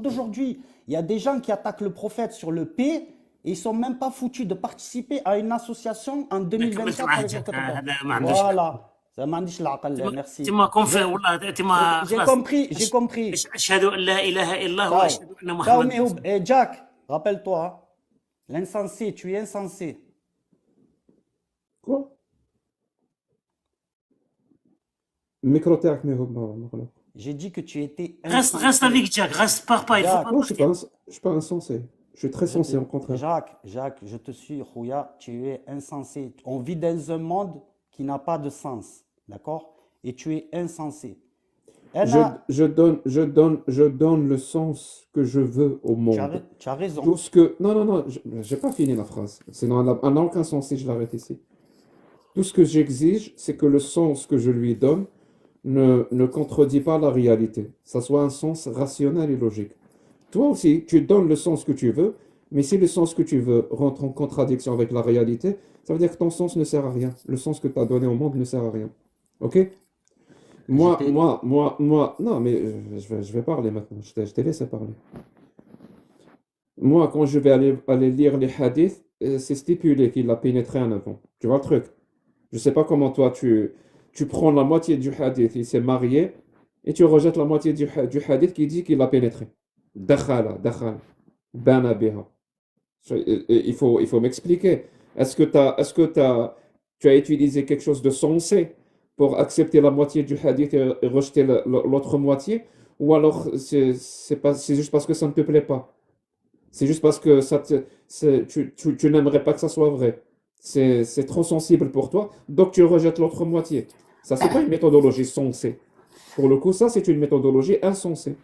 d'aujourd'hui, il y a des gens qui attaquent le prophète sur le P et ils ne sont même pas foutus de participer à une association en انا كملت 2024 معاه avec le جاك، Qatar. هذا ما عندوش حل. Voilà. Ça m'a dit merci. تما كونفير J'ai والله تما j'ai خلاص. compris, j'ai compris. اشهد ان لا اله الا الله Ciao. واشهد ان Ciao, محمد Mehoub. رسول Et Jack, rappelle-toi, hein, l'insensé, tu es insensé. Quoi? الميكرو تاعك ما هو مغلق. J'ai dit que tu étais الله. رست insensé. avec Jack، reste pars pas، il faut Jack, pas Non, je partir. suis pas insensé. Je suis très sensé, au contraire. Jacques, je te suis, Rouya, tu es insensé. On vit dans un monde qui n'a pas de sens, d'accord? Et tu es insensé. Je donne le sens que je veux au monde. Tu as raison. Tout ce que... Non, j'ai pas fini la phrase. Sinon, elle n'a aucun sens si je l'arrête ici. Tout ce que j'exige, c'est que le sens que je lui donne ne contredit pas la réalité. Ça soit un sens rationnel et logique. Toi aussi, tu donnes le sens que tu veux, mais si le sens que tu veux rentre en contradiction avec la réalité, ça veut dire que ton sens ne sert à rien. Le sens que tu as donné au monde ne sert à rien. Ok? Non, mais je vais parler maintenant. Je t'ai laissé parler. Moi, quand je vais aller lire les hadiths, c'est stipulé qu'il a pénétré en avant. Tu vois le truc? Je sais pas comment toi, tu prends la moitié du hadith, il s'est marié, et tu rejettes la moitié du hadith qui dit qu'il a pénétré. Dakhala, bana biha. Il faut m'expliquer. Tu as utilisé quelque chose de sensé pour accepter la moitié du hadith et rejeter l'autre moitié, ou alors c'est juste parce que ça ne te plaît pas. C'est juste parce que tu n'aimerais pas que ça soit vrai. C'est trop sensible pour toi, donc tu rejettes l'autre moitié. Ça, c'est pas une méthodologie sensée. Pour le coup, ça, c'est une méthodologie insensée.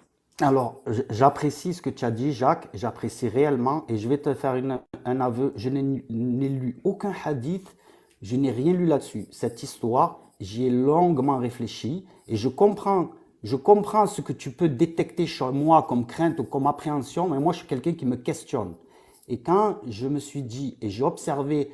Alors, j'apprécie ce que tu as dit, Jacques, j'apprécie réellement, et je vais te faire un aveu. Je n'ai lu aucun hadith, je n'ai rien lu là-dessus. Cette histoire, j'y ai longuement réfléchi, et je comprends ce que tu peux détecter chez moi comme crainte ou comme appréhension, mais moi, je suis quelqu'un qui me questionne. Et quand je me suis dit, et j'ai observé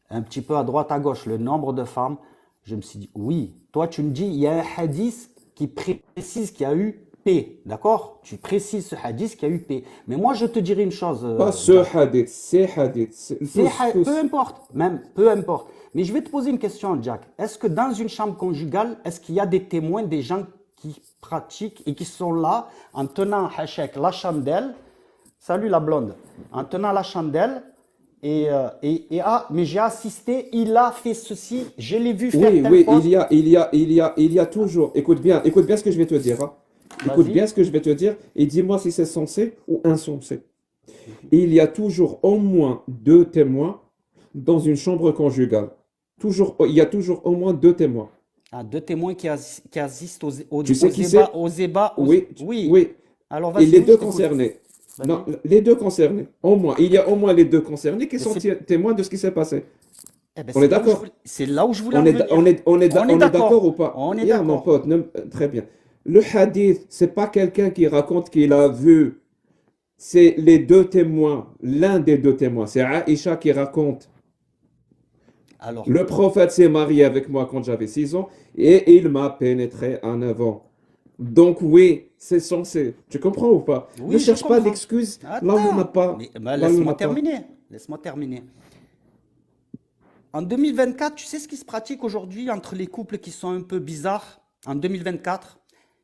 un petit peu à droite, à gauche, le nombre de femmes, je me suis dit, oui, toi, tu me dis, il y a un hadith qui précise qu'il y a eu P, d'accord? Tu précises ce hadith qui a eu P. Mais moi, je te dirai une chose. Pas ce hadith, ces hadiths. Peu importe, même, peu importe. Mais je vais te poser une question, Jack. Est-ce que dans une chambre conjugale, est-ce qu'il y a des témoins, des gens qui pratiquent et qui sont là en tenant hachek, la chandelle? Salut la blonde. En tenant la chandelle. Mais j'ai assisté, il a fait ceci, je l'ai vu faire Oui, telle chose. il y a toujours. Écoute bien ce que je vais te dire. Hein. Écoute bien ce que je vais te dire et dis-moi si c'est sensé ou insensé. Il y a toujours au moins 2 témoins dans une chambre conjugale. Il y a toujours au moins 2 témoins. Ah, 2 témoins qui assistent Tu sais qui c'est? Oui, Oui. oui. Alors, Et vas-y, les je 2 t'écoute. concernés. Vas-y. Non, les 2 concernés. Au moins. Il y a au moins les 2 concernés qui sont c'est- témoins de ce qui s'est passé. Eh ben, On est d'accord? c'est là où je voulais On en est, venir. on est, on est, On est on est d'accord. d'accord ou pas? On est Yeah, mon d'accord. pote, très bien. Le hadith, c'est pas quelqu'un qui raconte qu'il a vu. C'est les 2 témoins. L'un des 2 témoins. C'est Aïcha qui raconte. Alors, Le prophète s'est marié avec moi quand j'avais 6 ans et il m'a pénétré en avant. Donc oui, c'est censé. Tu comprends ou pas? oui, Ne je cherche pas comprends. d'excuses là où on n'a Attends, pas. mais, Là où on laisse-moi n'a pas. terminer. Laisse-moi terminer. En 2024, tu sais ce qui se pratique aujourd'hui entre les couples qui sont un peu bizarres en 2024?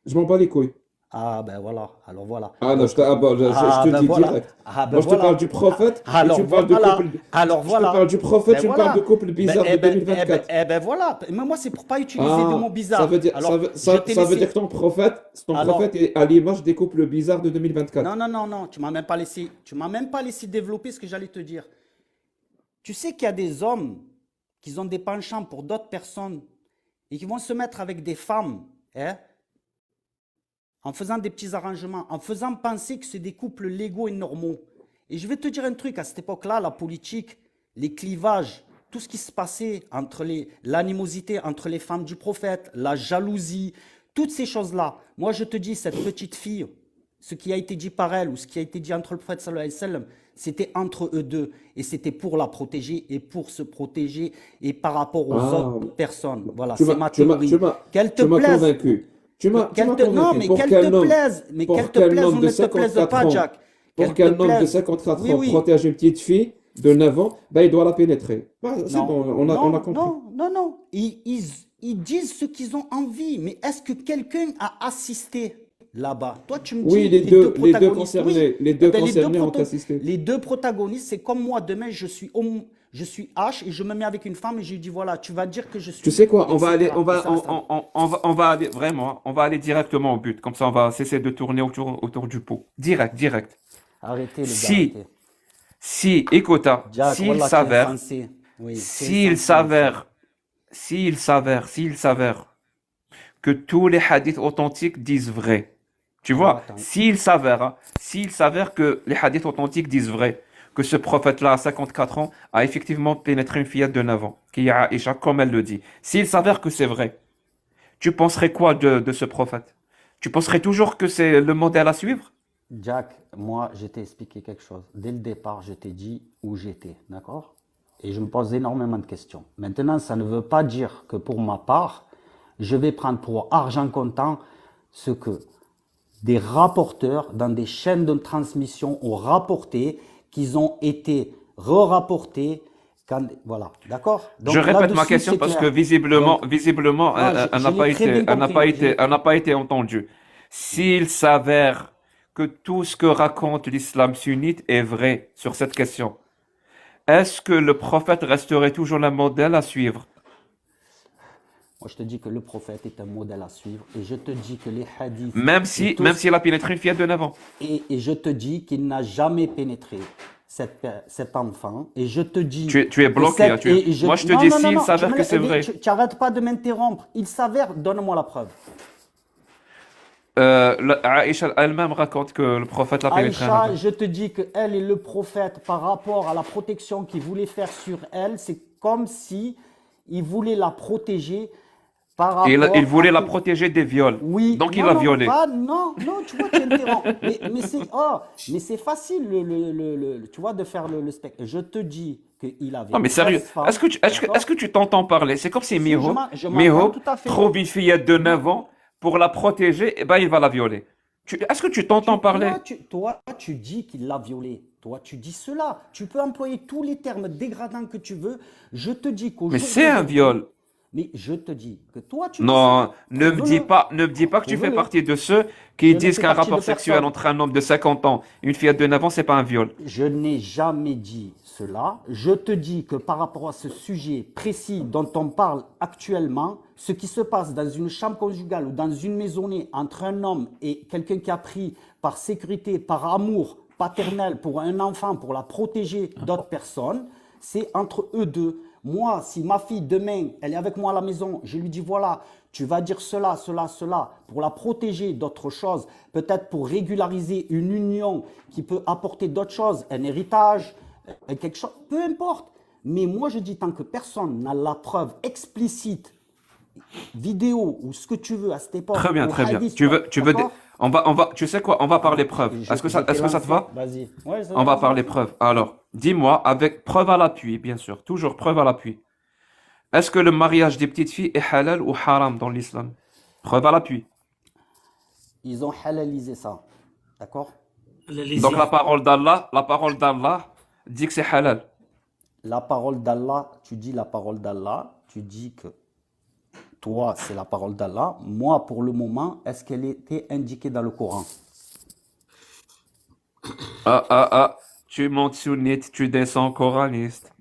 Je m'en bats les couilles. Ah ben voilà, alors voilà. Ah non, Donc, je te dis voilà. direct. Ah ben Moi, je te voilà. parle du prophète et Alors tu me parles de voilà. couple. Alors Je te voilà. parle du prophète, Ben tu me voilà. parles de couple bizarre de 2024. Eh ben voilà. Mais moi, c'est pour pas utiliser de mots Ah, bizarres. ça veut dire, Alors, ça je t'ai veut laissé. dire que ton Alors, prophète est à l'image des couples bizarres de 2024. non, tu m'as même pas laissé. Tu m'as même pas laissé développer ce que j'allais te dire. Tu sais qu'il y a des hommes qui ont des penchants pour d'autres personnes et qui vont se mettre avec des femmes, hein, en faisant des petits arrangements, en faisant penser que c'est des couples légaux et normaux. Et je vais te dire un truc, à cette époque-là, la politique, les clivages, tout ce qui se passait entre l'animosité entre les femmes du prophète, la jalousie, toutes ces choses-là. Moi, je te dis, cette petite fille, ce qui a été dit par elle ou ce qui a été dit entre le prophète sallallahu alayhi wa sallam, c'était entre eux deux et c'était pour la protéger et pour se protéger et par rapport aux Ah, autres personnes. Voilà, tu c'est m'as, ma tu m'as, théorie. tu m'as, Qu'elle te tu m'as plaise. convaincu. tu m'as Non, convaincu. mais Pour qu'elle qu'un te homme, plaise. Mais pour qu'elle te qu'un plaise homme ou de ne te plaise 54 pas, ans, Jack. pour Qu'elle te qu'un homme de plaise. 54 Oui, ans oui. protège une petite fille de 9 ans, ben, il doit la pénétrer. Bah, c'est Non, bon, on a non, compris. non. Ils disent ce qu'ils ont envie. Mais est-ce que quelqu'un a assisté là-bas? Toi, tu me Oui, dis les deux protagonistes. Oui. les Eh deux ben, concernés ont assisté. les deux protagonistes, c'est comme moi. Demain, je suis H et je me mets avec une femme et je lui dis, voilà, tu vas dire que je Tu suis, sais quoi, etc. Et ça reste un- on va aller vraiment, on va aller directement au but. Comme ça, on va cesser de tourner autour du pot. Direct. Arrêtez, les gars, Si, arrêtez. écoute, hein, Jack, voilà, tu es insensé. Oui, tu es s'il insensé, mon frère. s'avère, s'il s'avère que tous les hadiths authentiques disent vrai. Tu Alors, vois, attends. s'il s'avère que les hadiths authentiques disent vrai, que ce prophète-là, à 54 ans, a effectivement pénétré une fillette de 9 ans, qui est Aïcha, comme elle le dit. S'il s'avère que c'est vrai, tu penserais quoi de ce prophète? Tu penserais toujours que c'est le modèle à suivre? Jack, moi, je t'ai expliqué quelque chose. Dès le départ, je t'ai dit où j'étais, d'accord? Et je me pose énormément de questions. Maintenant, ça ne veut pas dire que pour ma part, je vais prendre pour argent comptant ce que des rapporteurs dans des chaînes de transmission ont rapporté, qu'ils ont été re-rapportés. Voilà, d'accord? Je Donc répète ma là-dessus, question c'est parce que clair. Donc, visiblement, ah, elle je n'a pas l'ai très été, bien compris. elle n'a pas été entendue. S'il s'avère que tout ce que raconte l'islam sunnite est vrai sur cette question, est-ce que le prophète resterait toujours le modèle à suivre? Moi, je te dis que le prophète est un modèle à suivre et je te dis que les hadiths et Même tous, s'il a pénétré une fillette de 9 ans. et je te dis qu'il n'a jamais pénétré cet enfant et je te dis Tu es que bloqué, hein, moi, je te non, dis non, non, s'il non, s'avère que c'est vrai. tu arrêtes pas de m'interrompre. Il s'avère, donne-moi la preuve. Aïcha elle-même raconte que le prophète l'a pénétré un Aïcha, enfant. je te dis que elle et le prophète, par rapport à la protection qu'il voulait faire sur elle, c'est comme si il voulait la protéger par rapport Il à voulait la tout. protéger des viols. Oui, Donc il non, l'a non, violée. pas, non, non, tu vois, tu interromps. Mais c'est facile, tu vois, de faire le spectacle. Je te dis qu'il avait Non mais 13 sérieux, femmes, d'accord? est-ce que tu t'entends parler? C'est comme si Si, je m'entends Miho tout à fait. trouve une fillette de Non, 9 ans pour la protéger, et ben il va la violer. Est-ce que tu t'entends parler? tu dis qu'il l'a violée. Toi, tu dis cela. Tu peux employer tous les termes dégradants que tu veux. Je te dis qu'au Mais jour c'est un d'aujourd'hui, viol. mais je te dis que toi, tu dis Non, cela. Prouve-le. ne me dis pas que tu fais Prouve-le. partie de ceux qui Je ne disent fais qu'un partie de rapport sexuel personne. entre un homme de 50 ans et une fillette de 9 ans, c'est pas un viol. Je n'ai jamais dit cela. Je te dis que par rapport à ce sujet précis dont on parle actuellement, ce qui se passe dans une chambre conjugale ou dans une maisonnée entre un homme et quelqu'un qui a pris par sécurité, par amour paternel pour un enfant, pour la protéger d'autres personnes, c'est entre eux deux. Moi, si ma fille demain, elle est avec moi à la maison, je lui dis voilà, tu vas dire cela, pour la protéger d'autres choses, peut-être pour régulariser une union qui peut apporter d'autres choses, un héritage, quelque chose, peu importe. Mais moi, je dis tant que personne n'a la preuve explicite, vidéo ou ce que tu veux à cette époque, Très bien, au très bien. hadith, D'accord? Tu sais quoi? On va parler preuves. Je t'ai Est-ce que ça te lancé. va? Vas-y. Ouais, On va vas-y. parler preuves. Alors, dis-moi, avec preuve à l'appui, bien sûr, toujours preuve à l'appui. Est-ce que le mariage des petites filles est halal ou haram dans l'islam? Preuve à l'appui. Ils ont halalisé ça. D'accord? Les Donc enfants. la parole d'Allah dit que c'est halal. La parole d'Allah, tu dis la parole d'Allah, tu dis que toi, c'est la parole d'Allah. Moi, pour le moment, est-ce qu'elle était indiquée dans le Coran? Tu montes sunnite, tu descends coraniste.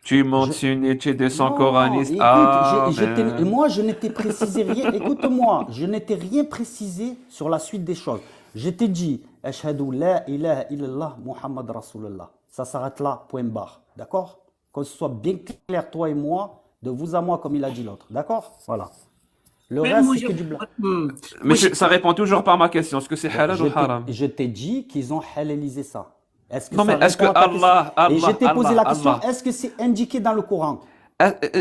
Tu montes Je- sunnite, tu descends Non, coraniste. écoute, Amen. moi, je n'étais précisé rien. Écoute-moi, je n'étais rien précisé sur la suite des choses. Je t'ai dit, Ashhadu la ilaha illallah Muhammad Rasulullah. Ça s'arrête là, point barre. D'accord? Qu'on soit bien clair, toi et moi, de vous à moi, comme il a dit l'autre. D'accord? Voilà. Le Mais reste, moi, c'est que du blanc. Mais ça répond toujours pas à ma question. Est-ce que c'est halal ou haram? Je t'ai dit qu'ils ont halalisé ça. Est-ce que Non, ça mais est-ce que répond à ta question? Et je t'ai posé la question, Allah. est-ce que c'est indiqué dans le Coran?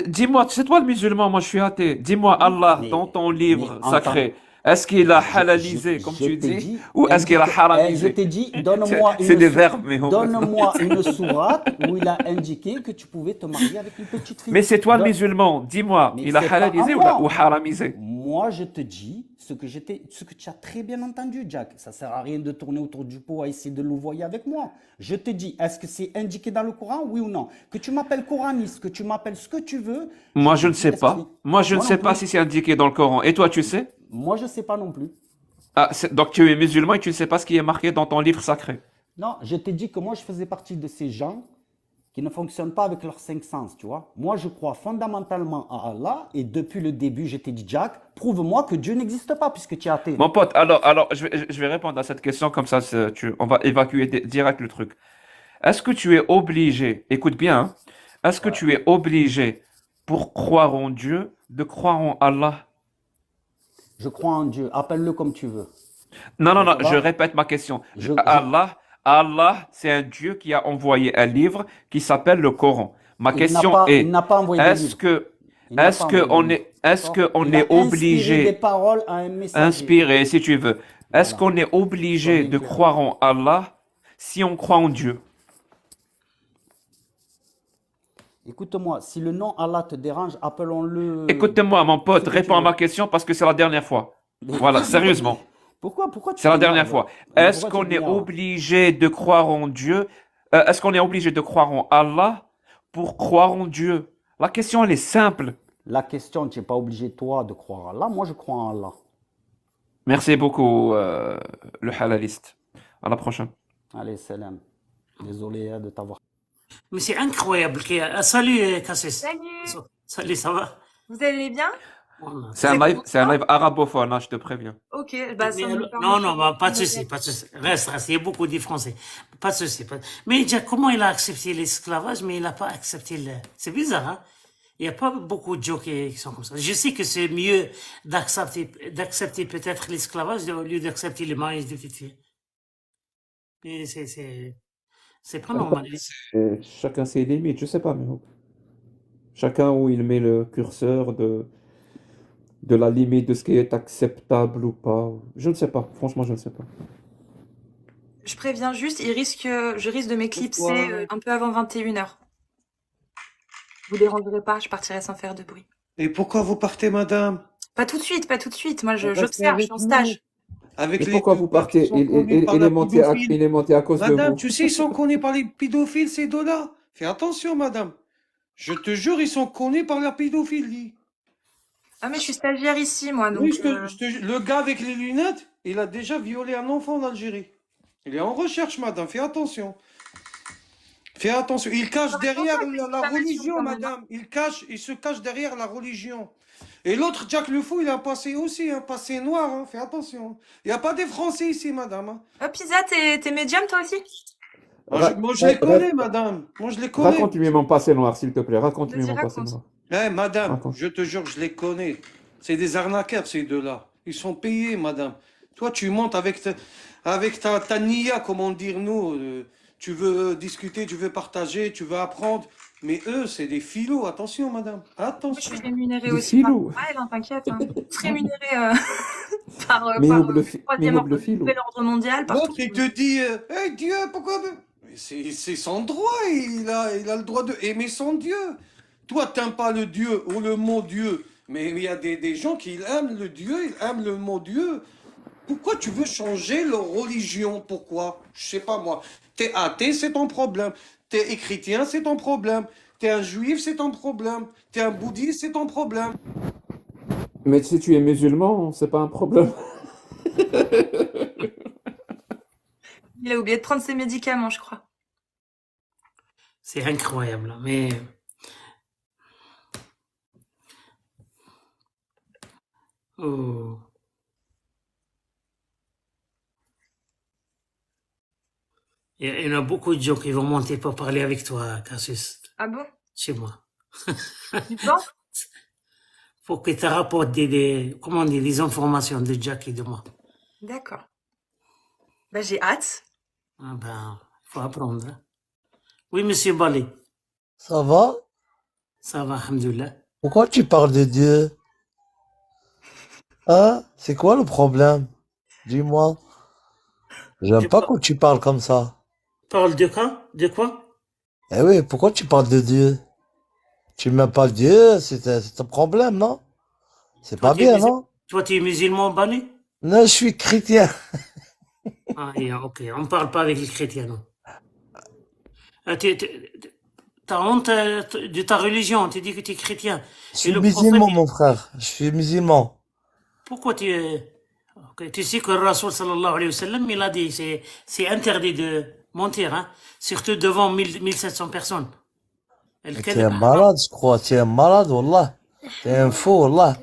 Dis-moi, c'est toi le musulman, moi je suis athée. Dis-moi, Allah, Mais, dans ton mais livre entends, sacré, Est-ce qu'il a Je, halalisé, comme je tu t'ai dis, dit, ou est-ce qu'il a je haramisé? t'ai dit, donne-moi C'est une, des verbes, mais donne-moi une sourate où il a indiqué que tu pouvais te marier avec une petite Mais fille. c'est toi le musulman, dis-moi, Mais il a c'est pas à halalisé ou moi. haramisé? Moi, je te dis ce que tu as très bien entendu, Jack. Ça sert à rien de tourner autour du pot à essayer de louvoyer avec moi. Je te dis, est-ce que c'est indiqué dans le Coran, oui ou non? Que tu m'appelles coraniste, que tu m'appelles ce que tu veux, je Moi, te je ne dis, sais pas. Moi, je ne moi non sais pas plus. si c'est indiqué dans le Coran. Et toi, tu sais? Moi, je ne sais pas non plus. Ah, donc tu es musulman et tu ne sais pas ce qui est marqué dans ton livre sacré. Non, je t'ai dit que moi, je faisais partie de ces gens qui ne fonctionnent pas avec leurs cinq sens, tu vois. Moi, je crois fondamentalement à Allah et depuis le début, je t'ai dit, Jack, prouve-moi que Dieu n'existe pas puisque tu es athée. Mon pote, alors je vais répondre à cette question comme ça, on va évacuer direct le truc. Est-ce que tu es obligé, écoute bien, hein, est-ce que Ouais. tu es obligé pour croire en Dieu de croire en Allah? Je crois en Dieu, appelle-le comme tu veux. Non, non, non, Ça je va? répète ma question. Je, je- Allah, c'est un Dieu qui a envoyé un livre qui s'appelle le Coran. Ma question il est, n'a pas envoyé de est-ce livre. que, Il n'a est-ce pas que envoyé de on livre. est, est-ce D'accord? que on Il a est inspiré des obligé, paroles à un messager. inspiré, si tu veux, est-ce Voilà. qu'on est Sois obligé bien de clair. croire en Allah si on croit en Dieu? Écoute-moi, si le nom Allah te dérange, appelons-le. Écoute-moi, mon Ce pote, que tu réponds à veux. ma question parce que c'est la dernière fois. Mais Voilà, sérieusement, pourquoi tu c'est la dernière t'énerves? fois. Est-ce Pourquoi tu qu'on est t'énerves? obligé de croire en Dieu? Est-ce qu'on est obligé de croire en Allah pour croire en Dieu? La question, elle est simple. La question, tu n'es pas obligé, toi, de croire en Allah. Moi, je crois en Allah. Merci beaucoup, le halaliste. À la prochaine. Allez, salam. Désolé de t'avoir. Mais c'est incroyable. Salut, Cassis. Salut, Salut, ça va? vous allez bien? Voilà. C'est un live arabophone, hein, je te préviens. Ok, bah ça Mais me permet non, non, bah, pas de de- souci, pas de souci. Reste, il y a beaucoup de Français. Pas de souci. Mais Jack, comment il a accepté l'esclavage, mais il n'a pas accepté le... C'est bizarre, hein? Il n'y a pas beaucoup de gens qui sont comme ça. Je sais que c'est mieux d'accepter peut-être l'esclavage au lieu d'accepter le mariage de petites filles. Mais c'est pas normal. Et chacun ses limites, je sais pas, mais chacun où il met le curseur de la limite de ce qui est acceptable ou pas. Je ne sais pas, franchement, je ne sais pas. Je préviens juste, je risque de m'éclipser Pourquoi? un peu avant 21h. Vous dérangerez pas, je partirai sans faire de bruit. Et pourquoi vous partez, madame? Pas tout de suite, pas tout de suite. Moi, Restez j'observe, je avec suis en nous. stage. Avec Et les pourquoi vous deux-là qui partez? sont connus par Il la est monté pédophile. il est monté à cause de Madame, vous. tu sais, ils sont connus par les pédophiles, ces deux-là. Fais attention, madame. Je te jure, ils sont connus par la pédophilie. Ah, mais je suis stagiaire ici, moi, donc... Oui, le gars avec les lunettes, il a déjà violé un enfant en Algérie. Il est en recherche, madame. Fais attention. Fais attention. Il cache derrière la religion, quand même, hein. madame. Il se cache derrière la religion. Et l'autre, Jack le Fou, il a un passé aussi, un passé noir. Hein. Fais attention. Il n'y a pas des Français ici, madame. Hein. Oh, Pisa, t'es médium, toi aussi? Moi, je les connais, madame. Moi, je les connais. Raconte-lui mon passé noir, s'il te plaît. Raconte-lui Vas-y, mon passé raconte. noir. Eh, madame, Raconte. je te jure, je les connais. C'est des arnaqueurs, ces deux-là. Ils sont payés, madame. Toi, tu montes avec ta nia, comment dire nous. Tu veux discuter, tu veux partager, tu veux apprendre. Mais eux, c'est des philos. Attention, madame. Moi, je Attention. suis rémunérée Des aussi par filous. elle, hein, t'inquiète. Hein. Je suis rémunérée par Mais par oublie le troisième ordre, le filou. nouvel ordre mondial, par L'autre, tout. il te dit, hey Dieu, pourquoi... Mais c'est son droit, il a le droit de aimer son Dieu. Toi, t'aimes pas le Dieu ou le mot Dieu. Mais il y a des gens qui aiment le Dieu, ils aiment le mot Dieu. Pourquoi tu veux changer leur religion? Pourquoi? Je sais pas moi. T'es athée, c'est ton problème. T'es chrétien, c'est ton problème. T'es un juif, c'est ton problème. T'es un bouddhiste, c'est ton problème. Mais si tu es musulman, c'est pas un problème. Il a oublié de prendre ses médicaments, je crois. C'est incroyable, mais... Oh. Il y en a beaucoup de gens qui vont monter pour parler avec toi, Cassius, Ah bon? chez moi. Tu penses? Pour que tu rapportes comment on dit, des informations de Jack et de moi. D'accord. Bah, j'ai hâte. Ah ben, il faut apprendre. Hein. Oui, monsieur Bali. Ça va? Ça va, alhamdoulilah. Pourquoi tu parles de Dieu? Hein? C'est quoi le problème? Dis-moi. Tu J'aime pas quand tu parles comme ça. parles de quoi? De quoi? Eh oui, pourquoi tu parles de Dieu? Tu m'aimes pas Dieu, c'est un problème, non? C'est Toi, pas tu es bien, non? toi, tu es musulman banni? Non, je suis chrétien. Ah, ok, on parle pas avec les chrétiens, non. T'as honte de ta religion, tu dis que tu es chrétien. Je Et suis le prophète, musulman, mon frère. Je suis musulman. pourquoi tu es... Ok, tu sais que le Rasoul sallallahu alayhi wa sallam, il a dit, c'est interdit de mentir, hein, surtout devant 1700 personnes. T'es الكذب un حرام. malade, je crois. T'es un malade, wallah. T'es un fou, wallah.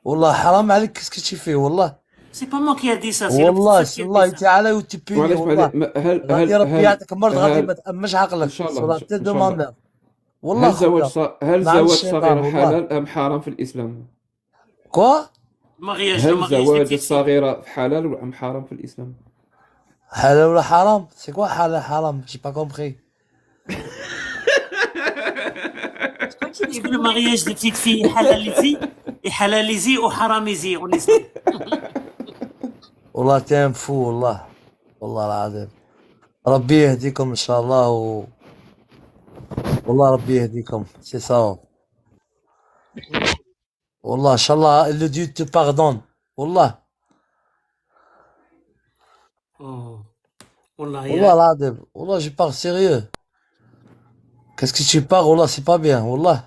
Wallah, haram عليك, qu'est-ce que tu fais, wallah. C'est pas moi qui a dit ça, c'est le والله prophète qui a الله dit ça. تعالى وتبيني معلش والله هل غادي هل ربي هل يعطيك مرض غادي ما هل تأمش ان عقلك شاء الله سولا تي ان دو شاء ما الله مير والله خويا هل مع زواج الشيطان صغيرة والله حلال ام حرام في الاسلام؟ كوا Mariage, le هل mariage des زواج petites filles. الصغيرة حلال ام حرام في الاسلام؟ حلال ولا حرام سي كوا حلال حرام جي با كومبري Je crois qu'il Est-ce est que le bourré. mariage des petites filles est halalisé ou haramisé en islam? والله تي فو والله والله العظيم ربي يهديكم ان شاء الله والله ربي يهديكم سي سا والله ان شاء الله لو ديو te pardonne والله Oh. Wallah, والله العظيم والله جي بار سيريeux qu'est-ce que tu parles والله c'est pas bien والله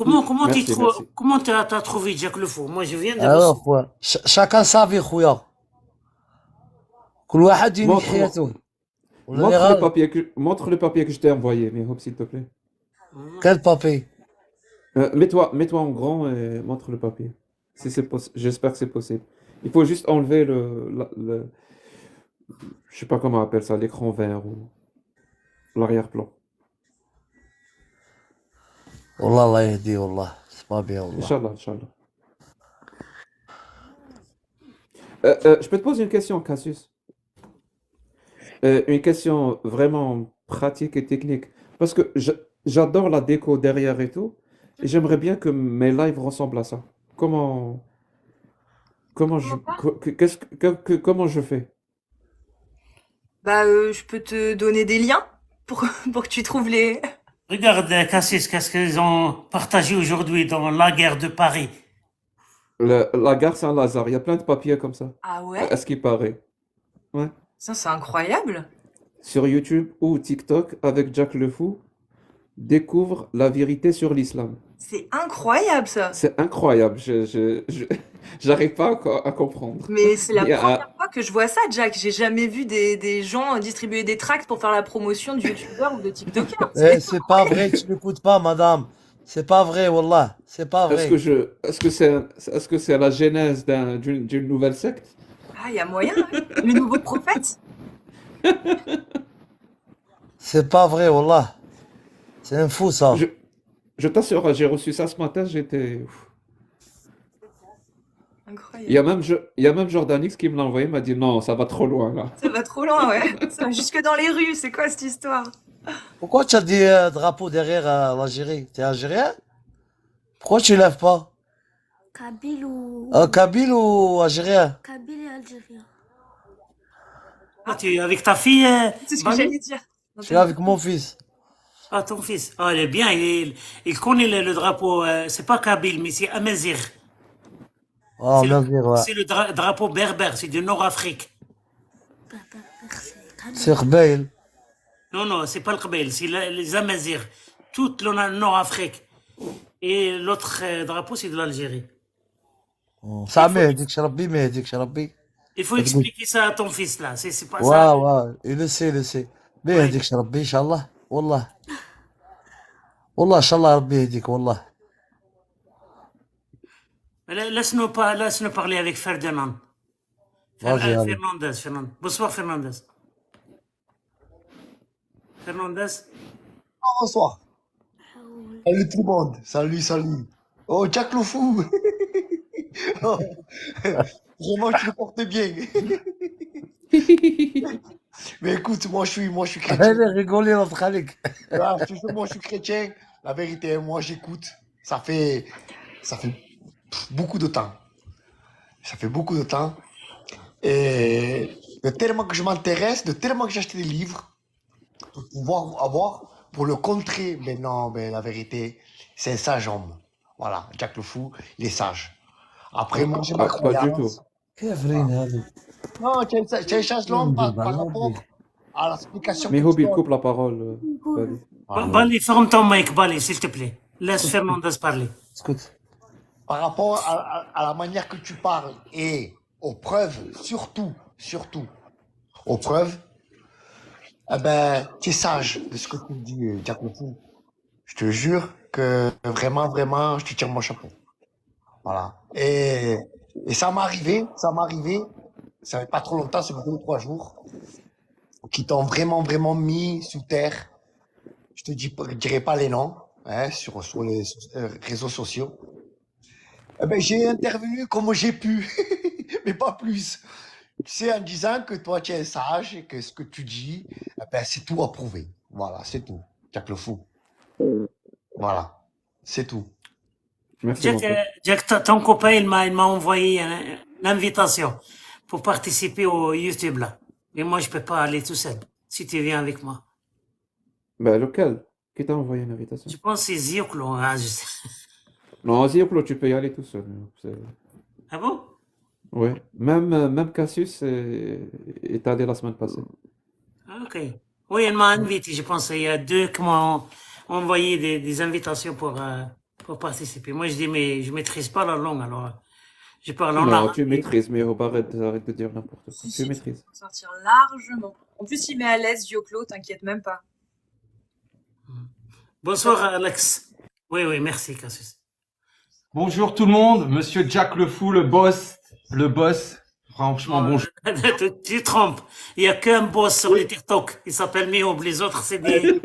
Merci, merci. comment t'as trouvé Jack le Fou? Moi, je viens de alors خويا chacun sa vie خويا كل واحد ينهي Montre-moi حياته ولا اللي غلط montre le papier que je t'ai envoyé, mais hop, s'il te plaît. quel papier Mets-toi en grand et montre le papier. Si c'est possible, j'espère que c'est possible. Il faut juste enlever je sais pas comment on appelle ça, l'écran vert ou l'arrière-plan. والله الله يهديه والله c'est pas bien والله Inch'Allah, Inch'Allah. Je peux te poser une question, Cassius? Une question vraiment pratique et technique. Parce que j'adore la déco derrière et tout, et j'aimerais bien que mes lives ressemblent à ça. Comment je, comment je fais? Bah, je peux te donner des liens pour que tu trouves les... Regarde, Cassis, qu'est-ce qu'ils ont partagé aujourd'hui dans la guerre de Paris. La gare Saint-Lazare, il y a plein de papiers comme ça, Ah ouais? à ce qui paraît. Ouais. Ça, c'est incroyable. Sur YouTube ou TikTok, avec Jack le Fou, découvre la vérité sur l'islam. C'est incroyable, ça. C'est incroyable, j'arrive pas à comprendre. Mais c'est la Il y a- première fois que je vois ça, Jack. J'ai jamais vu des gens distribuer des tracts pour faire la promotion du youtubeur ou de tiktoker. Eh, c'est pas vrai tu n'écoutes pas madame c'est pas vrai wallah c'est pas vrai Est-ce que c'est la genèse d'une nouvelle secte? Ah, il y a moyen, hein. Le nouveau prophète. c'est pas vrai wallah c'est un fou ça Je t'assure, j'ai reçu ça ce matin, j'étais... Incroyable. Il y a même Jordanix qui me l'a envoyé, m'a dit non, ça va trop loin là. Ça va trop loin, ouais. Ça va jusque dans les rues. C'est quoi cette histoire? pourquoi tu as des drapeaux derrière l'Algérie t'es algérien pourquoi tu lèves pas Kabyle ou Kabyle ou algérien Kabyle et algérien. Ah, tu es avec ta fille, C'est ce que Banu? j'allais dire. je suis avec mon fils Ah, ton fils. Ah, il est bien, il connaît le drapeau, c'est pas Kabyle, mais c'est Amazigh. oh C'est le- Nazir ouais C'est le drapeau berbère, c'est du Nord-Afrique. C'est Kabyle. c'est Rebelle Non, non, c'est pas le Kbel, c'est les Amazirs. Toute le Nord-Afrique. Et l'autre drapeau, c'est de l'Algérie. سامي يهديك ربي ما يهديكش ربي Il faut expliquer ça à ton fils, là. C'est pas ça. واه واه يلسي ما يهديكش ربي ان شاء الله والله والله ان شاء الله ربي يهديك والله Laisse-nous parler avec Ferdinand. Vas-y, allez. Fernandez. Bonsoir, Fernandez. Fernandez. Bonsoir. Salut tout le monde. Salut, salut. Oh, Jack le fou. Oh, vraiment, tu le portes bien. Mais écoute, moi, je suis chrétien. انا ريغولي نضحك عليك Ah, je te jure, moi, je suis chrétien. La vérité, moi, j'écoute. Ça fait beaucoup de temps. Ça fait beaucoup de temps. Et de tellement que je m'intéresse, de tellement que j'ai acheté des livres pour pouvoir avoir, pour le contrer. Mais non, mais la vérité, c'est un sage homme. Voilà, Jack le Fou, il est sage. Après, moi, j'ai ma Ah, pas du tout. croyance. كافرين هذو Non, tu es un sage homme ندير par بعض rapport ربي à l'explication que Mais tu Hobi, donnes. coupe la parole. Vas-y. Voilà. Bali, ferme ton mic, Bali, s'il te plaît. Laisse Fernandez parler. اسكت Par rapport à la manière que tu parles et aux preuves, surtout aux preuves, eh ben, tu es sage de ce que tu dis, Jack le Fou. Je te jure que vraiment, je te tire mon chapeau. Voilà. Et ça m'est arrivé, ça fait pas trop longtemps, ça fait 2 ou 3 jours, qui t'ont vraiment mis sous terre. Je dirai pas les noms, hein, sur les réseaux sociaux. Eh ben, j'ai intervenu comme j'ai pu, mais pas plus. Tu sais, en disant que toi, tu es sage et que ce que tu dis, eh ben, c'est tout approuvé. Voilà, c'est tout. Jack le Fou. Voilà, c'est tout. Merci, Jack, mon pote. Jack, ton copain, il m'a envoyé une invitation pour participer au YouTube, là. Mais moi, je peux pas aller tout seul. Si tu viens avec moi. Bah, lequel? Qui t'a envoyé une invitation? Je pense que c'est Zioclo, hein, je sais. Non, Zioplo, tu peux y aller tout seul. Ah bon? Ouais. Même Cassius est allé la semaine passée. Ah, ok. Oui, elle m'a invité, je pense. Il y a 2 qui m'ont envoyé des invitations pour participer. Moi, je dis, mais je maîtrise pas la langue, alors je parle en Non, arabe. tu maîtrises, mais arrête de dire n'importe quoi. Si, Tu si, tu maîtrises. peux s'en sortir largement. En plus, il met à l'aise Dioclo, t'inquiète même pas. Bonsoir, Alex. Oui, oui, merci, Cassius. Bonjour tout le monde, monsieur Jack le Fou, le boss. Franchement, bonjour. Tu te trompes. Il y a qu'un boss sur les TikTok. Il s'appelle Mioub. Les autres, c'est des...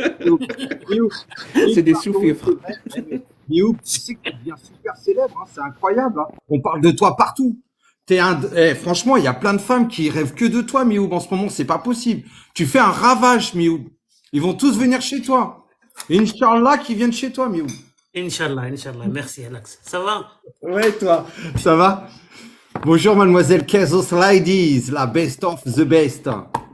C'est des sous-fifres. Mioub, tu sais que tu deviens super célèbre, hein, c'est incroyable. Hein. On parle de toi partout. Franchement, il y a plein de femmes qui rêvent que de toi, Mioub, en ce moment, c'est pas possible. Tu fais un ravage, Mioub. Ils vont tous venir chez toi. Inch'Allah qu'ils viennent chez toi, Mioub. Inch'Allah, Inch'Allah. Merci, Alex. Ça va? Ouais, toi, ça va? Bonjour, mademoiselle Kezos Ladies, la best of the best.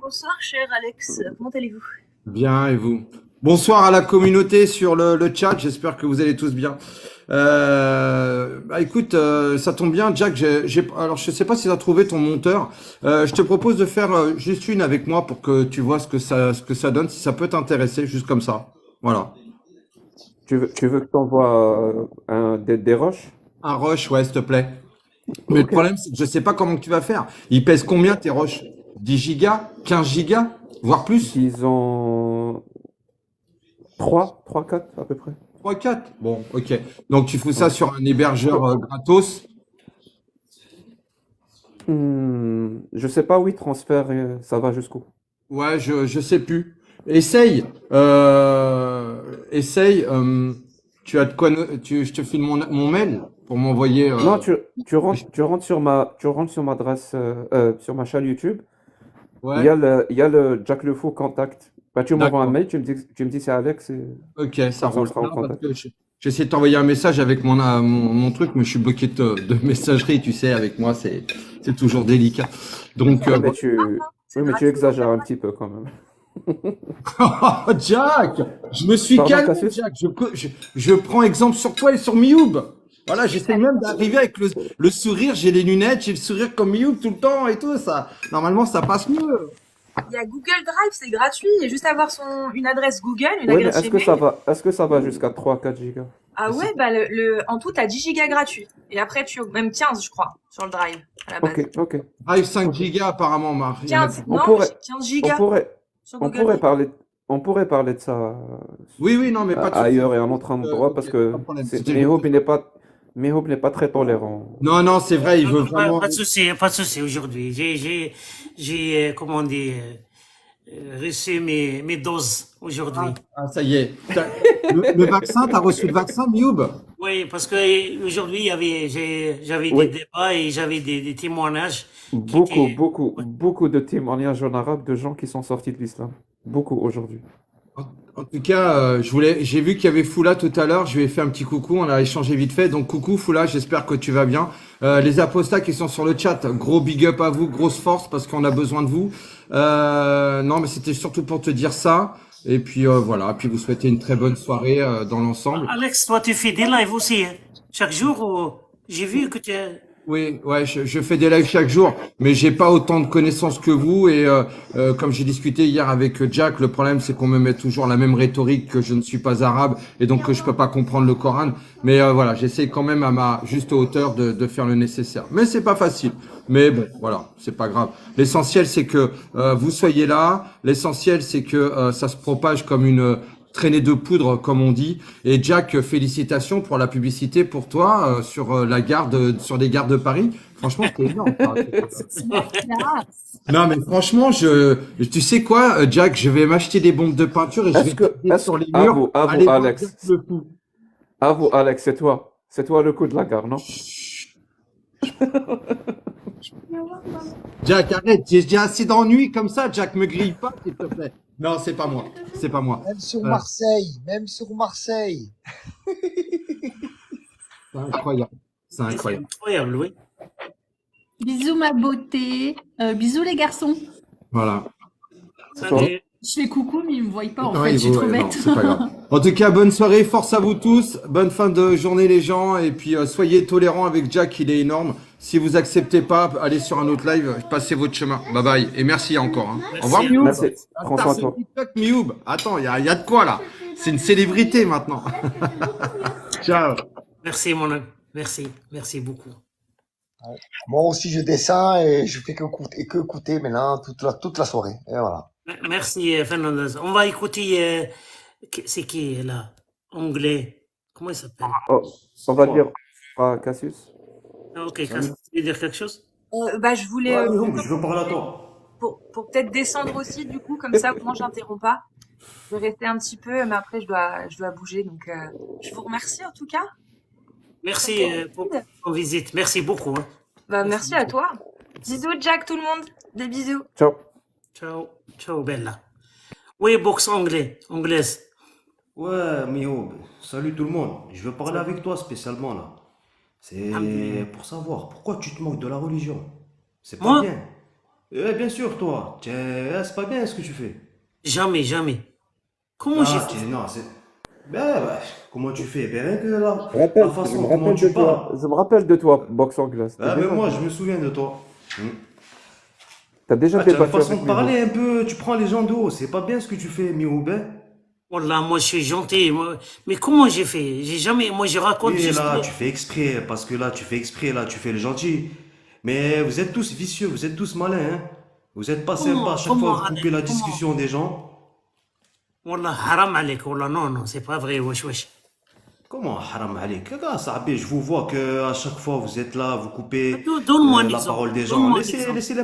Bonsoir, cher Alex. Comment allez-vous? Bien, et vous? Bonsoir à la communauté sur le chat, j'espère que vous allez tous bien. Écoute, ça tombe bien, Jack, alors je sais pas si tu as trouvé ton monteur. Je te propose de faire juste une avec moi pour que tu vois ce que ça donne, si ça peut t'intéresser, juste comme ça. Voilà. Tu veux que je t'envoie des roches? Un rush, ouais, s'il te plaît. Mais le problème, c'est que je sais pas comment tu vas faire. Ils pèsent combien tes rushs? 10 gigas? 15 gigas? Voire plus? Ils ont 3, 4 à peu près. 3, 4? Bon, ok. Donc tu fous ça sur un hébergeur gratos? Je sais pas où ils transfèrent, ça va jusqu'où. Ouais, je sais plus. Essaye. Tu as de quoi je te file mon mail pour m'envoyer. Non, tu rentres sur mon adresse, sur ma chaîne YouTube. Ouais. Il y a le Jack le Fou contact. Bah, tu m'envoies un D'accord. mail, tu me dis c'est Alex. Ok, ça on roule. sera en Non, parce contact. que j'essaie de t'envoyer un message avec mon truc, mais je suis bloqué de messagerie, tu sais, avec moi, c'est toujours délicat. Donc, Oui, mais bon. tu exagères un petit peu quand même. Oh, Jack, je me suis Pardon, calmé, Cassius? Jack. Je prends exemple sur toi et sur Mioub. Voilà, j'essaie même d'arriver avec le sourire. J'ai les lunettes, j'ai le sourire comme Mioub tout le temps et tout. Ça, normalement, ça passe mieux. Il y a Google Drive, c'est gratuit. Il y a juste à avoir une adresse Google, une Oui, mais adresse Gmail. est-ce que ça va jusqu'à 3, 4 gigas? Ah ouais, bah en tout, t'as 10 gigas gratuits. Et après, même 15, je crois, sur le Drive, à la base. Ok. Drive 5 gigas apparemment, Marie. 15, On non, pourrait- j'ai 15 gigas sur On Google pourrait Drive. parler de ça Oui, non, mais pas de ailleurs et à un autre endroit ok, parce pas que de problème. Mehub n'est pas très tolérant. Non, c'est vrai, il veut Pas, vraiment. pas de souci aujourd'hui. J'ai comment dire, reçu mes doses aujourd'hui. Ah, ça y est. Le vaccin, t'as reçu le vaccin, Mioub? Oui, parce que aujourd'hui, j'avais Oui. des débats et j'avais des témoignages. Beaucoup de témoignages en arabe de gens qui sont sortis de l'islam. Beaucoup aujourd'hui. En tout cas, j'ai vu qu'il y avait Foula tout à l'heure. Je lui ai fait un petit coucou. On a échangé vite fait. Donc, coucou Foula, j'espère que tu vas bien. Les apostats qui sont sur le chat, gros big up à vous, grosse force parce qu'on a besoin de vous. Non, mais c'était surtout pour te dire ça. Et puis voilà, puis vous souhaitez une très bonne soirée dans l'ensemble. Alex, toi, tu fais des lives aussi, hein? Chaque jour, j'ai vu que tu es... Oui, ouais, je fais des lives chaque jour, mais j'ai pas autant de connaissances que vous. Et comme j'ai discuté hier avec Jack, le problème c'est qu'on me met toujours la même rhétorique, que je ne suis pas arabe et donc que je peux pas comprendre le Coran. Mais voilà, j'essaie quand même à ma juste hauteur de faire le nécessaire. Mais c'est pas facile. Mais bon, voilà, c'est pas grave. L'essentiel c'est que vous soyez là. L'essentiel c'est que ça se propage comme une traînée de poudre, comme on dit. Et Jack, félicitations pour la publicité pour toi sur la gare sur des gares de Paris. Franchement, c'est énorme. Non, mais franchement, tu sais quoi, Jack, je vais m'acheter des bombes de peinture et je vais mettre sur les murs. À vous, Alex. À vous, Alex, c'est toi le coup de la gare, non? Jack, arrête, j'ai assez d'ennuis comme ça. Jack, me grille pas, s'il te plaît. Non, c'est pas moi. C'est pas moi. Même sur Marseille, même sur Marseille. C'est incroyable. C'est incroyable. Incroyable, oui. Bisous ma beauté. Bisous les garçons. Voilà. Salut. Je fais coucou mais ils me voient pas en Non, fait, je suis trop non, bête. c'est pas grave. En tout cas, bonne soirée, force à vous tous, bonne fin de journée les gens, et puis soyez tolérants avec Jack, il est énorme. Si vous acceptez pas, allez sur un autre live, passez votre chemin. Bye bye, et merci encore. Hein. Au revoir Mioub. Merci. Prends soin de toi. TikTok Mioub. Attends, il y a de quoi là. C'est une célébrité maintenant. Ciao. Merci, mon ami. Merci. Merci beaucoup. Moi aussi, je descends et je fais que écouter maintenant toute la soirée. Et voilà. Merci, Fernandez. On va écouter... c'est qui, là? Anglais. Comment il s'appelle? Oh, on va dire Cassius. Ah, ok, Cass, tu veux dire quelque chose? Je voulais, Je veux parler à toi. pour peut-être descendre aussi, du coup, comme ça, moi, j'interromps pas. Je vais rester un petit peu, mais après, je dois bouger. Donc, je vous remercie en tout cas. Merci pour ton visite. Merci beaucoup. Hein. Merci à toi. Bisous, Jack, tout le monde. Des bisous. Ciao. Ciao. Ciao, Bella. Oui, boxe anglaise. Ouais, Mio, salut tout le monde. Je veux parler avec toi spécialement là. C'est pour savoir pourquoi tu te moques de la religion. C'est pas Moi? bien. Bien sûr, toi. C'est pas bien ce que tu fais. Jamais. Comment j'ai fait? Non, c'est. Comment tu fais? Rien que la Je façon me comment rappelle tu de toi. parles. Je me rappelle de toi, boxe anglaise. Mais moi, je me souviens de toi. T'as déjà Tu as une débattu façon avec de Mimo. parler un peu, tu prends les gens de haut. C'est pas bien ce que tu fais, Mio. Wallah, moi je suis gentil. Mais comment j'ai fait? J'ai jamais. Moi je raconte Oui, juste. là, tu fais exprès, parce que là, tu fais exprès, là, tu fais le gentil. Mais vous êtes tous vicieux, vous êtes tous malins, hein. Vous êtes pas sympa à chaque fois, vous coupez la discussion des gens. Wallah, haram alek. Wallah, non, c'est pas vrai. Wesh. Comment, haram alik? Regarde, Sahabi, je vous vois que à chaque fois, vous êtes là, vous coupez Donne-moi un la exemple. parole des gens. Donne-moi un exemple. Laissez-les.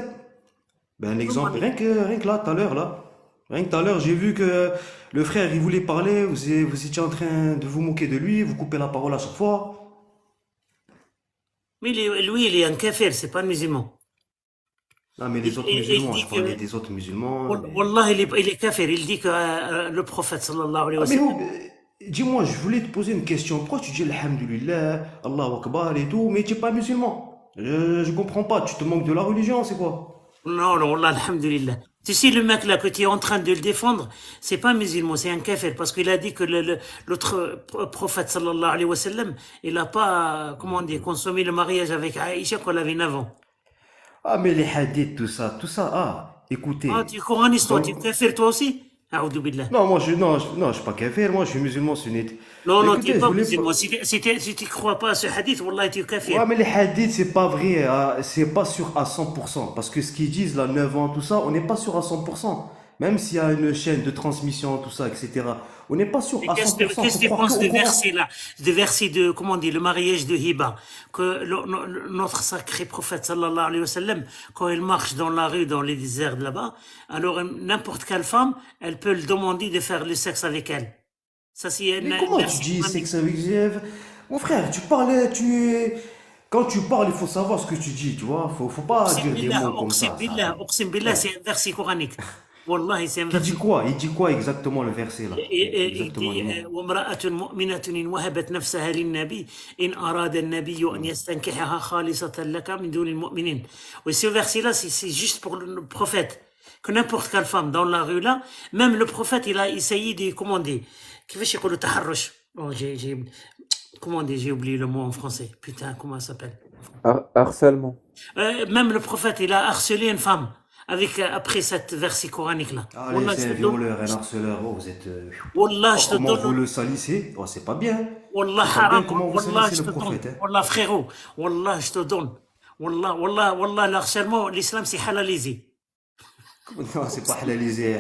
Un exemple, rien que là, tout à l'heure, là. Rien que tout à l'heure, j'ai vu que le frère, il voulait parler, vous étiez en train de vous moquer de lui, vous coupez la parole à chaque fois. Mais lui, il est un kafir, c'est pas un musulman. Non, mais les autres musulmans, je parlais des autres musulmans. Wallah, il est kafir. Il dit que le prophète sallallahu alayhi wa Mais sallam. dis-moi, je voulais te poser une question. Pourquoi tu dis Alhamdulillah, Allahu Akbar et tout, mais tu n'es pas musulman? Je comprends pas, tu te manques de la religion, c'est quoi? Non, Wallah, alhamdulillah. Tu sais, le mec là que tu es en train de le défendre, c'est pas un musulman, c'est un kafir, parce qu'il a dit que l'autre prophète sallallahu alayhi wa sallam, il a pas, comment dire, consommé le mariage avec Aïcha quand elle avait 9 ans. Ah, mais les hadiths, tout ça, écoutez. Ah, tu es coraniste, toi, tu es kafir, toi aussi? A'oudou billah. Non, je suis pas kafir, moi je suis musulman sunnite. Non, tu Écoutez, n'es je pas voulais musulman. Si tu crois pas à ce hadith, Wallah, tu es kafir. Ouais, mais les hadiths, c'est pas vrai, c'est pas sûr à 100%. Parce que ce qu'ils disent, là, 9 ans, tout ça, on n'est pas sûr à 100%. Même s'il y a une chaîne de transmission, tout ça, etc. On n'est pas sûr Mais à qu'est-ce 100%. que tu penses de verset là, de verset de, comment dire, le mariage de Hiba, que notre sacré prophète sallallahu alayhi wa sallam, quand il marche dans la rue, dans les déserts de là-bas, alors n'importe quelle femme, elle peut le demander de faire le sexe avec elle. Ça c'est Mais comment tu dis sexe avec Zève? Mon frère, quand tu parles, il faut savoir ce que tu dis, tu vois. Faut pas dire des mots comme ça. Oqsim billah, c'est un verset coranique. Wallahi, c'est un Qui verset. dit quoi? Il dit quoi exactement le verset là? Il Exactement les dit mots. وامرأة مؤمنة إن وهبت نفسها للنبي إن أراد النبي أن يستنكحها خالصة لك من دون المؤمنين. Et ce verset-là, c'est juste pour le prophète. Que n'importe quelle femme dans la rue là, même le prophète, il a essayé de commander. كيفاش يقولوا تحرش. Oh, comment dire, j'ai oublié le mot en français. Putain, comment ça s'appelle? Harcèlement. Même le prophète, il a harcelé une femme avec après cette verset coranique là. Allez, Wallah, c'est je un te donne- violeur, un harceleur. Oh, vous êtes. Wallah, Oh, je te comment vous donne. le salissez? Oh, c'est pas bien. Wallah, C'est pas bien haram. comment vous Wallah, salissez je le te donne. prophète. Hein. Wallah, frérot. Wallah, je te donne. Wallah, wallah, wallah, le harcèlement, l'islam, c'est halalisé. Non, c'est pas halalisé.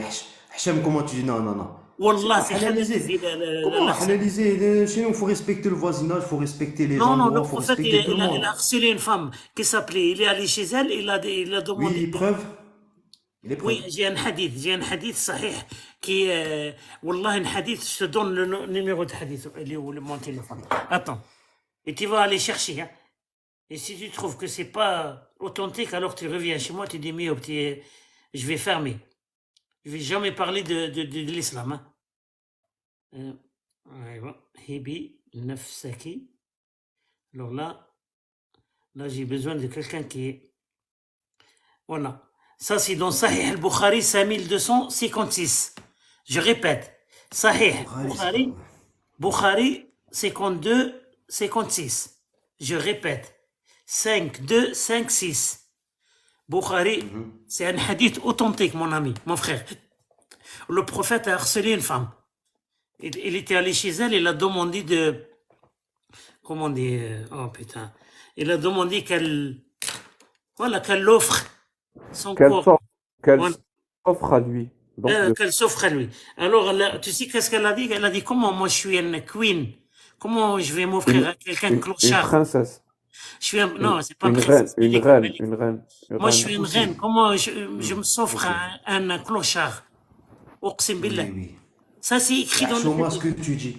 Hachem, comment tu dis non, non, non. Wallah, C'est c'est pas halalisé. halalisé. Comment halalisé? Chez nous, il faut respecter le voisinage, il faut respecter les Non, non, endroits, le il faut prophète, respecter tout le il a monde. harcelé une femme qui s'appelait, il est allé chez elle, il a demandé. Oui, preuve. Les preuves. Oui, j'ai un hadith sahih qui est, wallah, un hadith, je te donne le numéro de hadith, il est où mon téléphone. Attends. Et tu vas aller chercher, hein. Et si tu trouves que c'est pas authentique, alors tu reviens chez moi, tu dis, mais je vais fermer. Je vais jamais parler de l'islam, hein. Hibi, Nafsaki. Alors là, j'ai besoin de quelqu'un qui est. Voilà. Ça, c'est dans Sahih al-Bukhari 5256. Je répète. Sahih Bukhari 52 56. Je répète. 5256. Bukhari, c'est un hadith authentique, mon ami, mon frère. Le prophète a harcelé une femme. Il était allé chez elle, il a demandé de. Comment dire? Oh putain. Il a demandé qu'elle. Voilà, qu'elle l'offre son corps. Qu'elle Voilà. s'offre à lui. Donc, Qu'elle s'offre à lui. Alors, tu sais qu'est-ce qu'elle a dit? Elle a dit, comment moi je suis une queen? Comment je vais m'offrir à quelqu'un de une clochard? princesse. Je suis non, c'est pas Une reine, princesse. une reine, une reine. Moi, je suis une reine. Comment je me s'offre à un clochard? Uqsim billah. Oui, oui. Ça, c'est écrit dans Show-moi le ce que tu dis.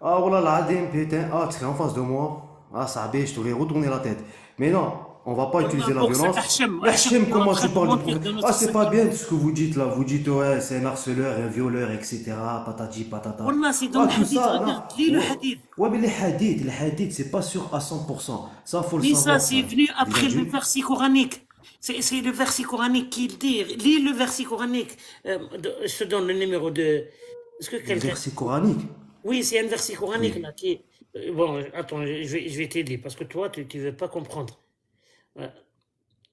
Ah, voilà, l'adem, putain. Ah, tu serais en face de moi. Ah, ça je t'aurais retourné la tête. Mais non, on va pas utiliser la pour ça, violence. Hachem, Hachem, comment tu parles du mentir de prophète? notre Ah, c'est pas Seigneur. bien ce que vous dites là. Vous dites, ouais, c'est un harceleur, un violeur, etc. Patati, patata. Wallah, c'est dans le tout hadith. ça, non. Regarde, lis le Ouais. hadith. Ouais, mais les hadiths, c'est pas sûr à 100%. Ça, faut le Mais savoir. ça, c'est venu après Déjà, le verset coranique. C'est le verset coranique qui le dit. Lis le verset coranique. Je te donne le numéro de. Est-ce que le quelqu'un. verset coranique. Oui, c'est un verset coranique là qui est. Bon, attends, je vais t'aider parce que toi, tu ne veux pas comprendre.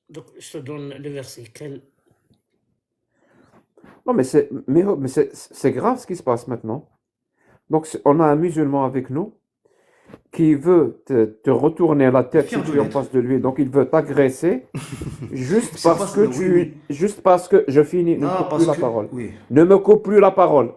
Donc, je te donne le verset. Non, mais c'est grave ce qui se passe maintenant. Donc, on a un musulman avec nous qui veut te retourner la tête si Fier de tu es en l'être. face de lui. Donc, il veut t'agresser juste C'est parce pas que ça, oui, oui. juste parce que je finis. Ne Non, coupe parce plus la que. parole. Oui. Ne me coupe plus la parole.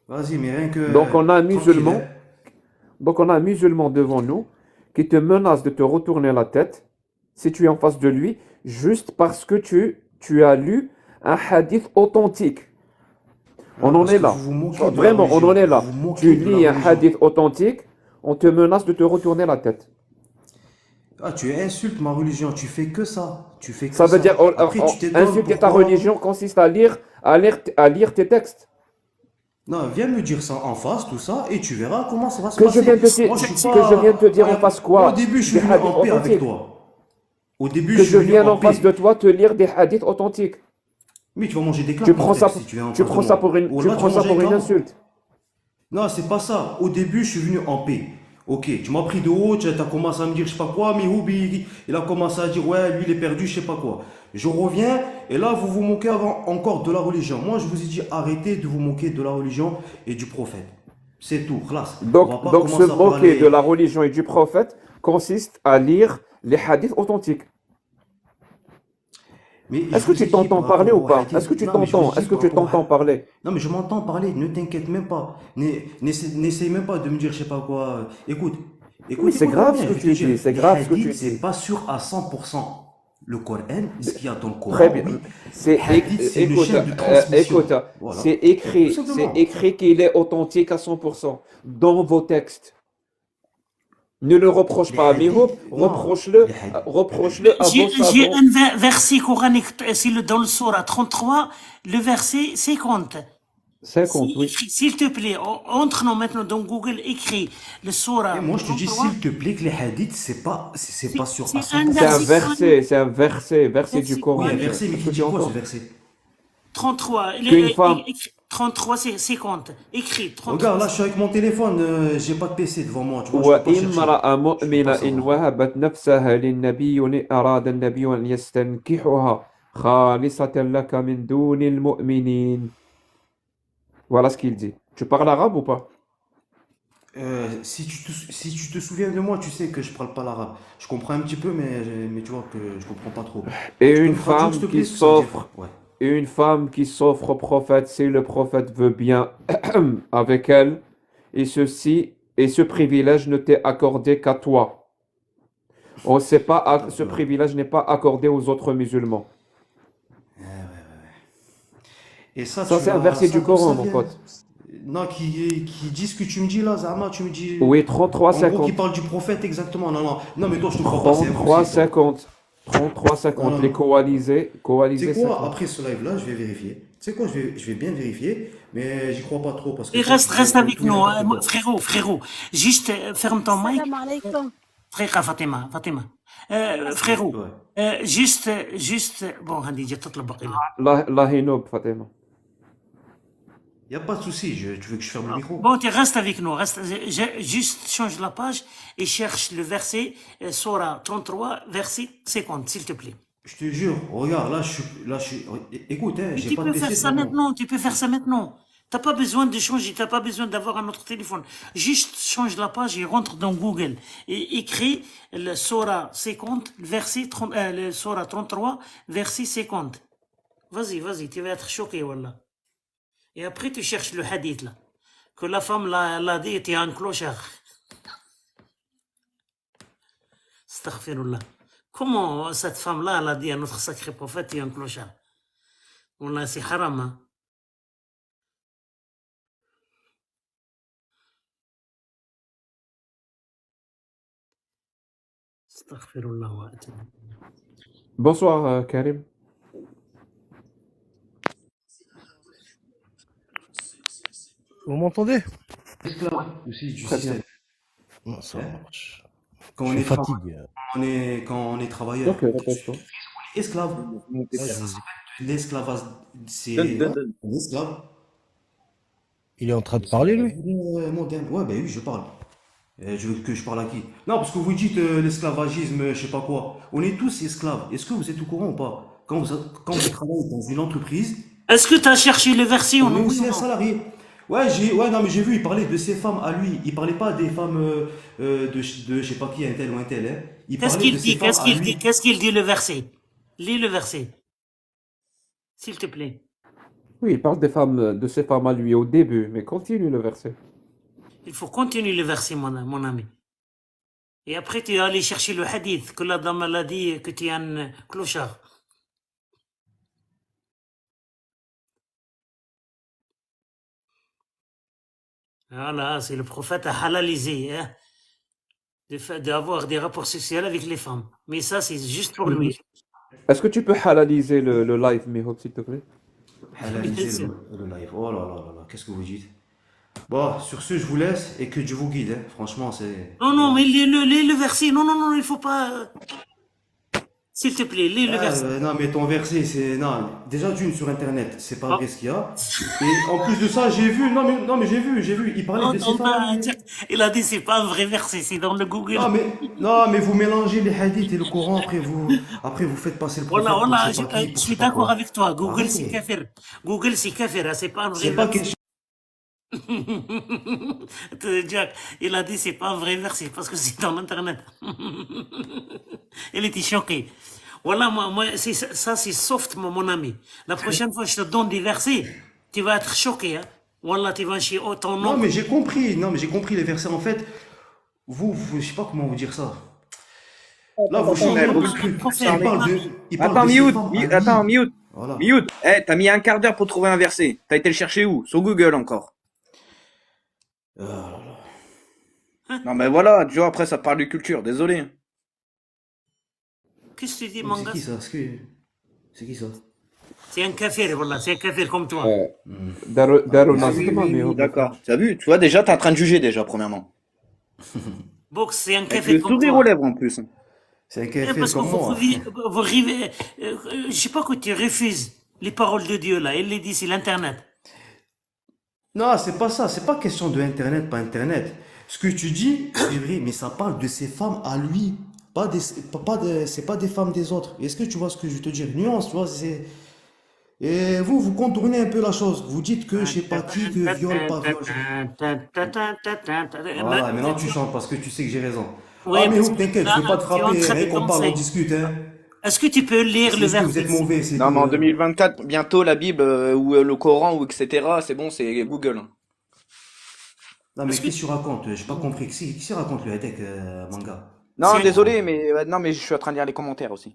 Vas-y, mais rien que. Donc, on a un tranquille, musulman. hein. Donc, on a un musulman devant nous qui te menace de te retourner la tête si tu es en face de lui, juste parce que tu as lu un hadith authentique. On en Parce est que là. vous vous moquez de la Vraiment, on religion. en est là. Vous vous moquez Tu de la lis un religion. hadith authentique, on te menace de te retourner la tête. Ah, tu insultes ma religion, tu fais que ça. Tu fais que Ça veut dire, Après, tu t'étonnes insulter ta pourquoi- religion consiste à lire tes textes. Non, viens me dire ça en face, tout ça, et tu verras comment ça va se Que passer. je viens de te- Moi, je suis que pas- je viens de te dire en face quoi? Au début, je suis Des venu hadiths en paix avec authentiques. toi. Au début, Que je je suis venu vienne en paix. face de toi te lire des hadiths authentiques. Mais tu vas manger des claques. Tu prends mon ça, frère, si tu viens en tu face prends de ça moi. pour une, Ou tu là, prends vas ça manger pour des une claques. insulte. Non, c'est pas ça. Au début, je suis venu en paix. Ok, tu m'as pris de haut, tu as commencé à me dire je sais pas quoi, mais Houbi, il a commencé à dire ouais, lui il est perdu, je sais pas quoi. Je reviens, et là vous vous moquez encore de la religion. Moi je vous ai dit arrêtez de vous moquer de la religion et du prophète. C'est tout, classe. Donc se moquer de la religion et du prophète consiste à lire les hadiths authentiques. Est-ce que tu t'entends parler ou pas? Est-ce que tu t'entends? Est-ce que tu t'entends parler? Non, mais je m'entends parler, ne t'inquiète même pas. N'essaye même pas de me dire je sais pas quoi. Écoute, Mais c'est grave ce que tu dis, c'est grave ce que tu dis. C'est pas sûr à 100%. Le Coran, ce qu'il y a dans le Coran. Très bien. oui. C'est Hadith, c'est une écoute, chaîne de transmission. écoute, Voilà. c'est écrit, Tout simplement. qu'il est authentique à 100% dans vos textes. Ne le reproche Les pas à hadiths, Mihoub, non, reproche-le, les hadiths. reproche-le J'ai avant. un verset coranique, c'est dans le Surah 33, le verset 50. 50, oui. S'il te plaît, entre nous maintenant dans Google, écris le Surah Et moi, je te dis, 33. s'il te plaît, que les hadiths, c'est pas sur à C'est un 100%. C'est un verset du Coran. Oui, un verset, mais Est-ce qui que dit tu quoi ce entends? verset? 33. Qu'une femme. 33, c'est 50. Écris 33. Regarde, là, je suis avec mon téléphone, j'ai pas de PC devant moi, tu vois, je peux pas chercher. وامرأة Je peux pas مؤمنة إن savoir. وهبت نفسها للنبي إن أراد النبي أن يستنكحها خالصة لك من دون المؤمنين. Voilà ce qu'il dit. Tu parles arabe ou pas? Si tu te souviens de moi, tu sais que je parle pas l'arabe. Je comprends un petit peu, mais tu vois que je comprends pas trop. Et Tu peux une me traduire, femme s'il te qui plaît, ce que ça veut dire? s'offre, Ouais. et une femme qui s'offre au prophète, si le prophète veut bien avec elle, et ce privilège ne t'est accordé qu'à toi. On sait pas, ce privilège n'est pas accordé aux autres musulmans. Et ça, Ça, tu c'est un l'as- verset ça, du d'où Coran, ça mon vient? pote. Non, qui dit ce que tu me dis là, Zama, tu me dis. Oui, 33, En gros, qui 50. parle du prophète exactement. Non, non, non, mais toi, je te crois pas, c'est 33, impossible. 50. 33, 50. Non. Les coalisés, Tu sais quoi, 50. après ce live-là, je vais vérifier. Tu sais quoi, je vais bien vérifier, mais j'y crois pas trop parce que. Et toi, tu reste dis avec tout et nous, n'importe quoi. frérot. Juste ferme ton mic. Salam alaikum. Frère Fatima. Frérot. Ouais. juste, bon, Hadija, تطلب باقي La hinob, Fatima. Y a pas de souci, tu veux que je ferme le micro? Bon, tu restes avec nous. Juste change la page et cherche le verset Surah 33, verset 50, s'il te plaît. Je te jure, regarde, là, je suis. Écoute, hein, Mais j'ai tu pas de peux faire PC ça devant moi. maintenant, tu peux faire ça maintenant. T'as pas besoin de changer, t'as pas besoin d'avoir un autre téléphone. Juste change la page et rentre dans Google et écris le Surah 50, verset 30, le Surah 33, verset 50. Vas-y, tu vas être choqué, wallah. Et après, tu cherches le hadith, là. Que la femme l'a dit, tu es un clochard. Astaghfirullah. Comment cette femme-là, elle a dit à notre sacré prophète, tu es un clochard? Wallah, c'est haram, hein. Astaghfirullah wa atubu. Bonsoir, Karim. Vous m'entendez? Esclave aussi du Très bien. système. Non, ça marche. Quand Je on suis est fatigué. quand on est travailleur. Ok, répète-toi. Esclave. Ouais, je vous L'esclavage, c'est l'esclave. Il est en train de parler, lui? Moderne. Ouais, ben oui, je parle. Je veux que je parle à qui? Non, parce que vous dites l'esclavagisme, je sais pas quoi. On est tous esclaves. Est-ce que vous êtes au courant ou pas? Quand vous travaillez dans une entreprise, Est-ce que tu as cherché le verset on ou est non? aussi un salarié. Ouais, non, mais j'ai vu, il parlait de ses femmes à lui. Il parlait pas des femmes de je sais pas qui, un tel ou un tel. Hein. Il Qu'est-ce parlait de qu'il ses dit? femmes à lui. Qu'est-ce qu'il dit le verset? Lis le verset, s'il te plaît. Oui, il parle de ses femmes à lui au début, mais continue le verset. Il faut continuer le verset, mon ami. Et après, tu vas aller chercher le hadith que la dame elle a dit que tu es un clochard. Voilà, c'est le prophète a halalisé hein, d'avoir des rapports sexuels avec les femmes. Mais ça, c'est juste pour lui. Est-ce que tu peux halaliser le live, Mihoub, s'il te plaît? Halaliser le live. Oh là là là là, qu'est-ce que vous dites? Bon, sur ce, je vous laisse et que Dieu vous guide. Hein. Franchement, c'est. Non, mais lis le verset. Non, il faut pas. S'il te plaît, lis le verset. Non, mais ton verset, c'est. Non, déjà, d'une sur internet, c'est pas vrai ce qu'il y a. Et en plus de ça, j'ai vu. Non, mais j'ai vu. Il parlait de ses femmes. Il a dit c'est pas un vrai verset, c'est dans le Google. Non, mais vous mélangez les hadiths et le Coran, après vous faites passer le prophète. Voilà, pour je sais pas qui, je pour suis je sais pas d'accord quoi. avec toi. Google, Arrêtez. c'est kafir. Google, c'est kafir, hein, c'est pas un vrai C'est pas verset. quelque Jack, il a dit c'est pas un vrai verset parce que c'est dans l'internet. Il était choqué. Voilà, moi ça c'est soft, mon ami. La prochaine fois que je te donne des versets, tu vas être choqué. Hein. Voilà, tu vas chier autant Non, mais j'ai compris. Non, mais j'ai compris les versets. En fait, je sais pas comment vous dire ça. Là, vous changez un peu le truc. Il parle Attends, de ses mute. femmes à lui. Attends, mute. Voilà. Mute. Eh, t'as mis un quart d'heure pour trouver un verset. T'as été le chercher où? Sur Google encore. Non, mais voilà, tu vois, après, ça parle de culture, désolé. Qu'est-ce que tu dis, Mais c'est Manga? qui ça? C'est qui ça? C'est un kafir, voilà, c'est un kafir comme toi. داروا Ah الناس oui, تما oui, مي oui, هو d'accord. Tu as vu, tu vois, déjà, t'es en train de juger, déjà, premièrement. Box, c'est un Avec kafir le comme sourire toi. aux lèvres, en plus. C'est un Eh, kafir parce que comme moi. vous rivez, je sais pas que tu refuses les paroles de Dieu là, il les dit sur l'internet. Non, c'est pas ça. C'est pas question de Internet, pas Internet. Ce que tu dis, c'est vrai, mais ça parle de ses femmes à lui. C'est pas des femmes des autres. Est-ce que tu vois ce que je veux te dire? Nuance, tu vois, c'est... Et vous contournez un peu la chose. Vous dites que je sais pas qui, que viol, pas viol. Voilà, maintenant tu chantes parce que tu sais que j'ai raison. Oui, Ah, mais parce oh, que t'inquiète, là, je vais pas te tu es en frapper, train de rien qu'on parle, on commencer. discute, hein. Est-ce que tu peux lire le C'est que vous verset? êtes mauvais, c'est Non, tout. mais en 2024, bientôt, la Bible ou le Coran ou etc., c'est bon, c'est Google. Non, mais Est-ce que qu'est-ce que tu racontes? J'ai pas compris. Qui raconte le headache, manga? Non, c'est- désolé, mais non, mais je suis en train de lire les commentaires aussi.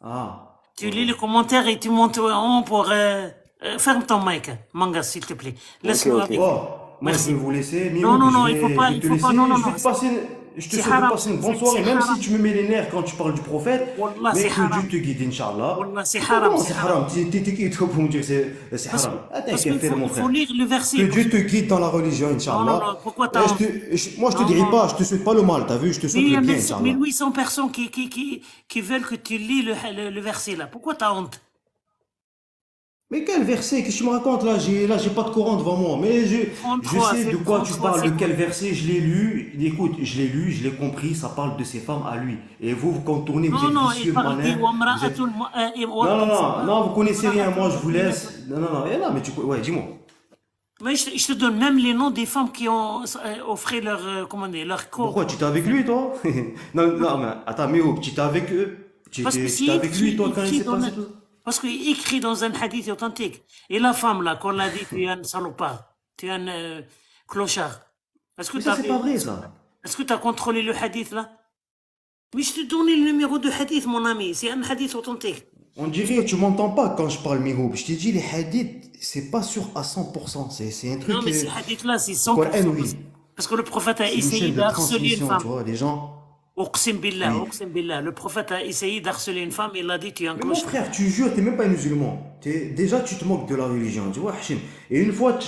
Ah. tu lis les commentaires et tu montes en haut pour ferme ton mic, Manga, s'il te plaît. Laisse-nous ok. avec. Oh, moi je Merci. vais vous laisser. Non, Mioub, non, non, je il faut vais pas, te il faut laisser. pas, non, non, Je vais non. te passer je te C'est souhaite de haram, passer une bonne c'est soirée, même haram. si tu me mets les nerfs quand tu parles du prophète. Wallah, Mais c'est que haram. Dieu te guide, Inch'Allah. Wallah, c'est haram, Comment c'est c'est haram. haram? T'es qui toi pour me dire que c'est Parce, haram? Attends, parce qu'à qu'il faire, faut, mon il faut frère. lire le verset. Que parce Dieu que- te guide dans la religion, Non, non, Inch'Allah. non, pourquoi Et t'as honte? moi, je te Non, dirai non. pas, je te souhaite pas le mal, t'as vu? Je te souhaite Mais il y le a bien, 900 Inch'Allah. 1800 personnes qui veulent que tu lis le verset là. Pourquoi t'as honte? Mais quel verset? Qu'est-ce que tu me racontes là? J'ai pas de Coran devant moi. Mais je 33, sais c'est de quoi tu 33, parles, c'est de quel quoi? verset je l'ai lu. Écoute, je l'ai lu, je l'ai compris, ça parle de ses femmes à lui. Et vous contournez, vous Non, êtes non, vicieux, il parle malin. de Vous êtes... Non, vous connaissez rien, moi je vous laisse. Non, et là, mais tu... Ouais, dis-moi. Mais je te donne même les noms des femmes qui ont offert leur, comment dire, leur corps. Pourquoi? Tu étais avec lui, toi? Non, mais attends, mais tu étais avec eux? Tu Parce que étais avec lui, toi, quand il s'est passé tout ça? Parce qu'il écrit dans un hadith authentique. Et la femme, là, qu'on l'a dit, tu es un salopard, tu es un clochard. Est-ce que Mais ça, c'est pas vrai, ça. Est-ce que tu as contrôlé le hadith, là? Mais je te donnais le numéro de hadith, mon ami. C'est un hadith authentique. On dirait, tu m'entends pas quand je parle Mihoub. Je t'ai dit, les hadiths, c'est pas sûr à 100%. C'est un truc. Non, mais ces hadiths-là, c'est 100%. Coran, oui. Parce que le prophète a C'est une essayé chaîne de d'harceler une transmission, femme. tu vois, les gens. Uqsim billah, Oui. uqsim billah. Le prophète a essayé d'harceler une femme et il a dit tu es un Mais mon clochard. frère, tu jures, t'es même pas musulman. Déjà, tu te moques de la religion, tu vois, Hachim. Et une fois,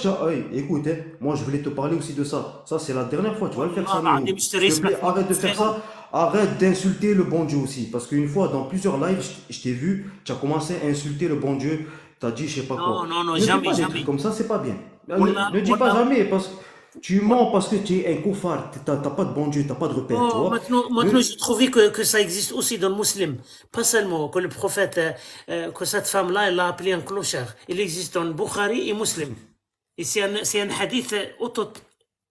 écoute, hein, moi, je voulais te parler aussi de ça. Ça, c'est la dernière fois, tu vas le faire ça, Ah, Mihoub. mais je te S'il te plaît, respecte, arrête de faire frérot. ça. Arrête d'insulter le bon Dieu aussi. Parce qu'une fois, dans plusieurs lives, je t'ai vu, tu as commencé à insulter le bon Dieu. Tu as dit, je sais pas quoi. Non, Ne dis jamais, pas des jamais. trucs comme ça, c'est pas bien. Wallah, Ne dis pas wallah. jamais, parce que tu mens parce que tu es un koufar. T'as pas de bon Dieu, t'as pas de repère, tu Oh, vois. maintenant j'ai trouvé que ça existe aussi dans le musulman. Pas seulement que le prophète, que cette femme-là, elle l'a appelé un clochard. Il existe dans le Bukhari et Muslim. Et c'est un hadith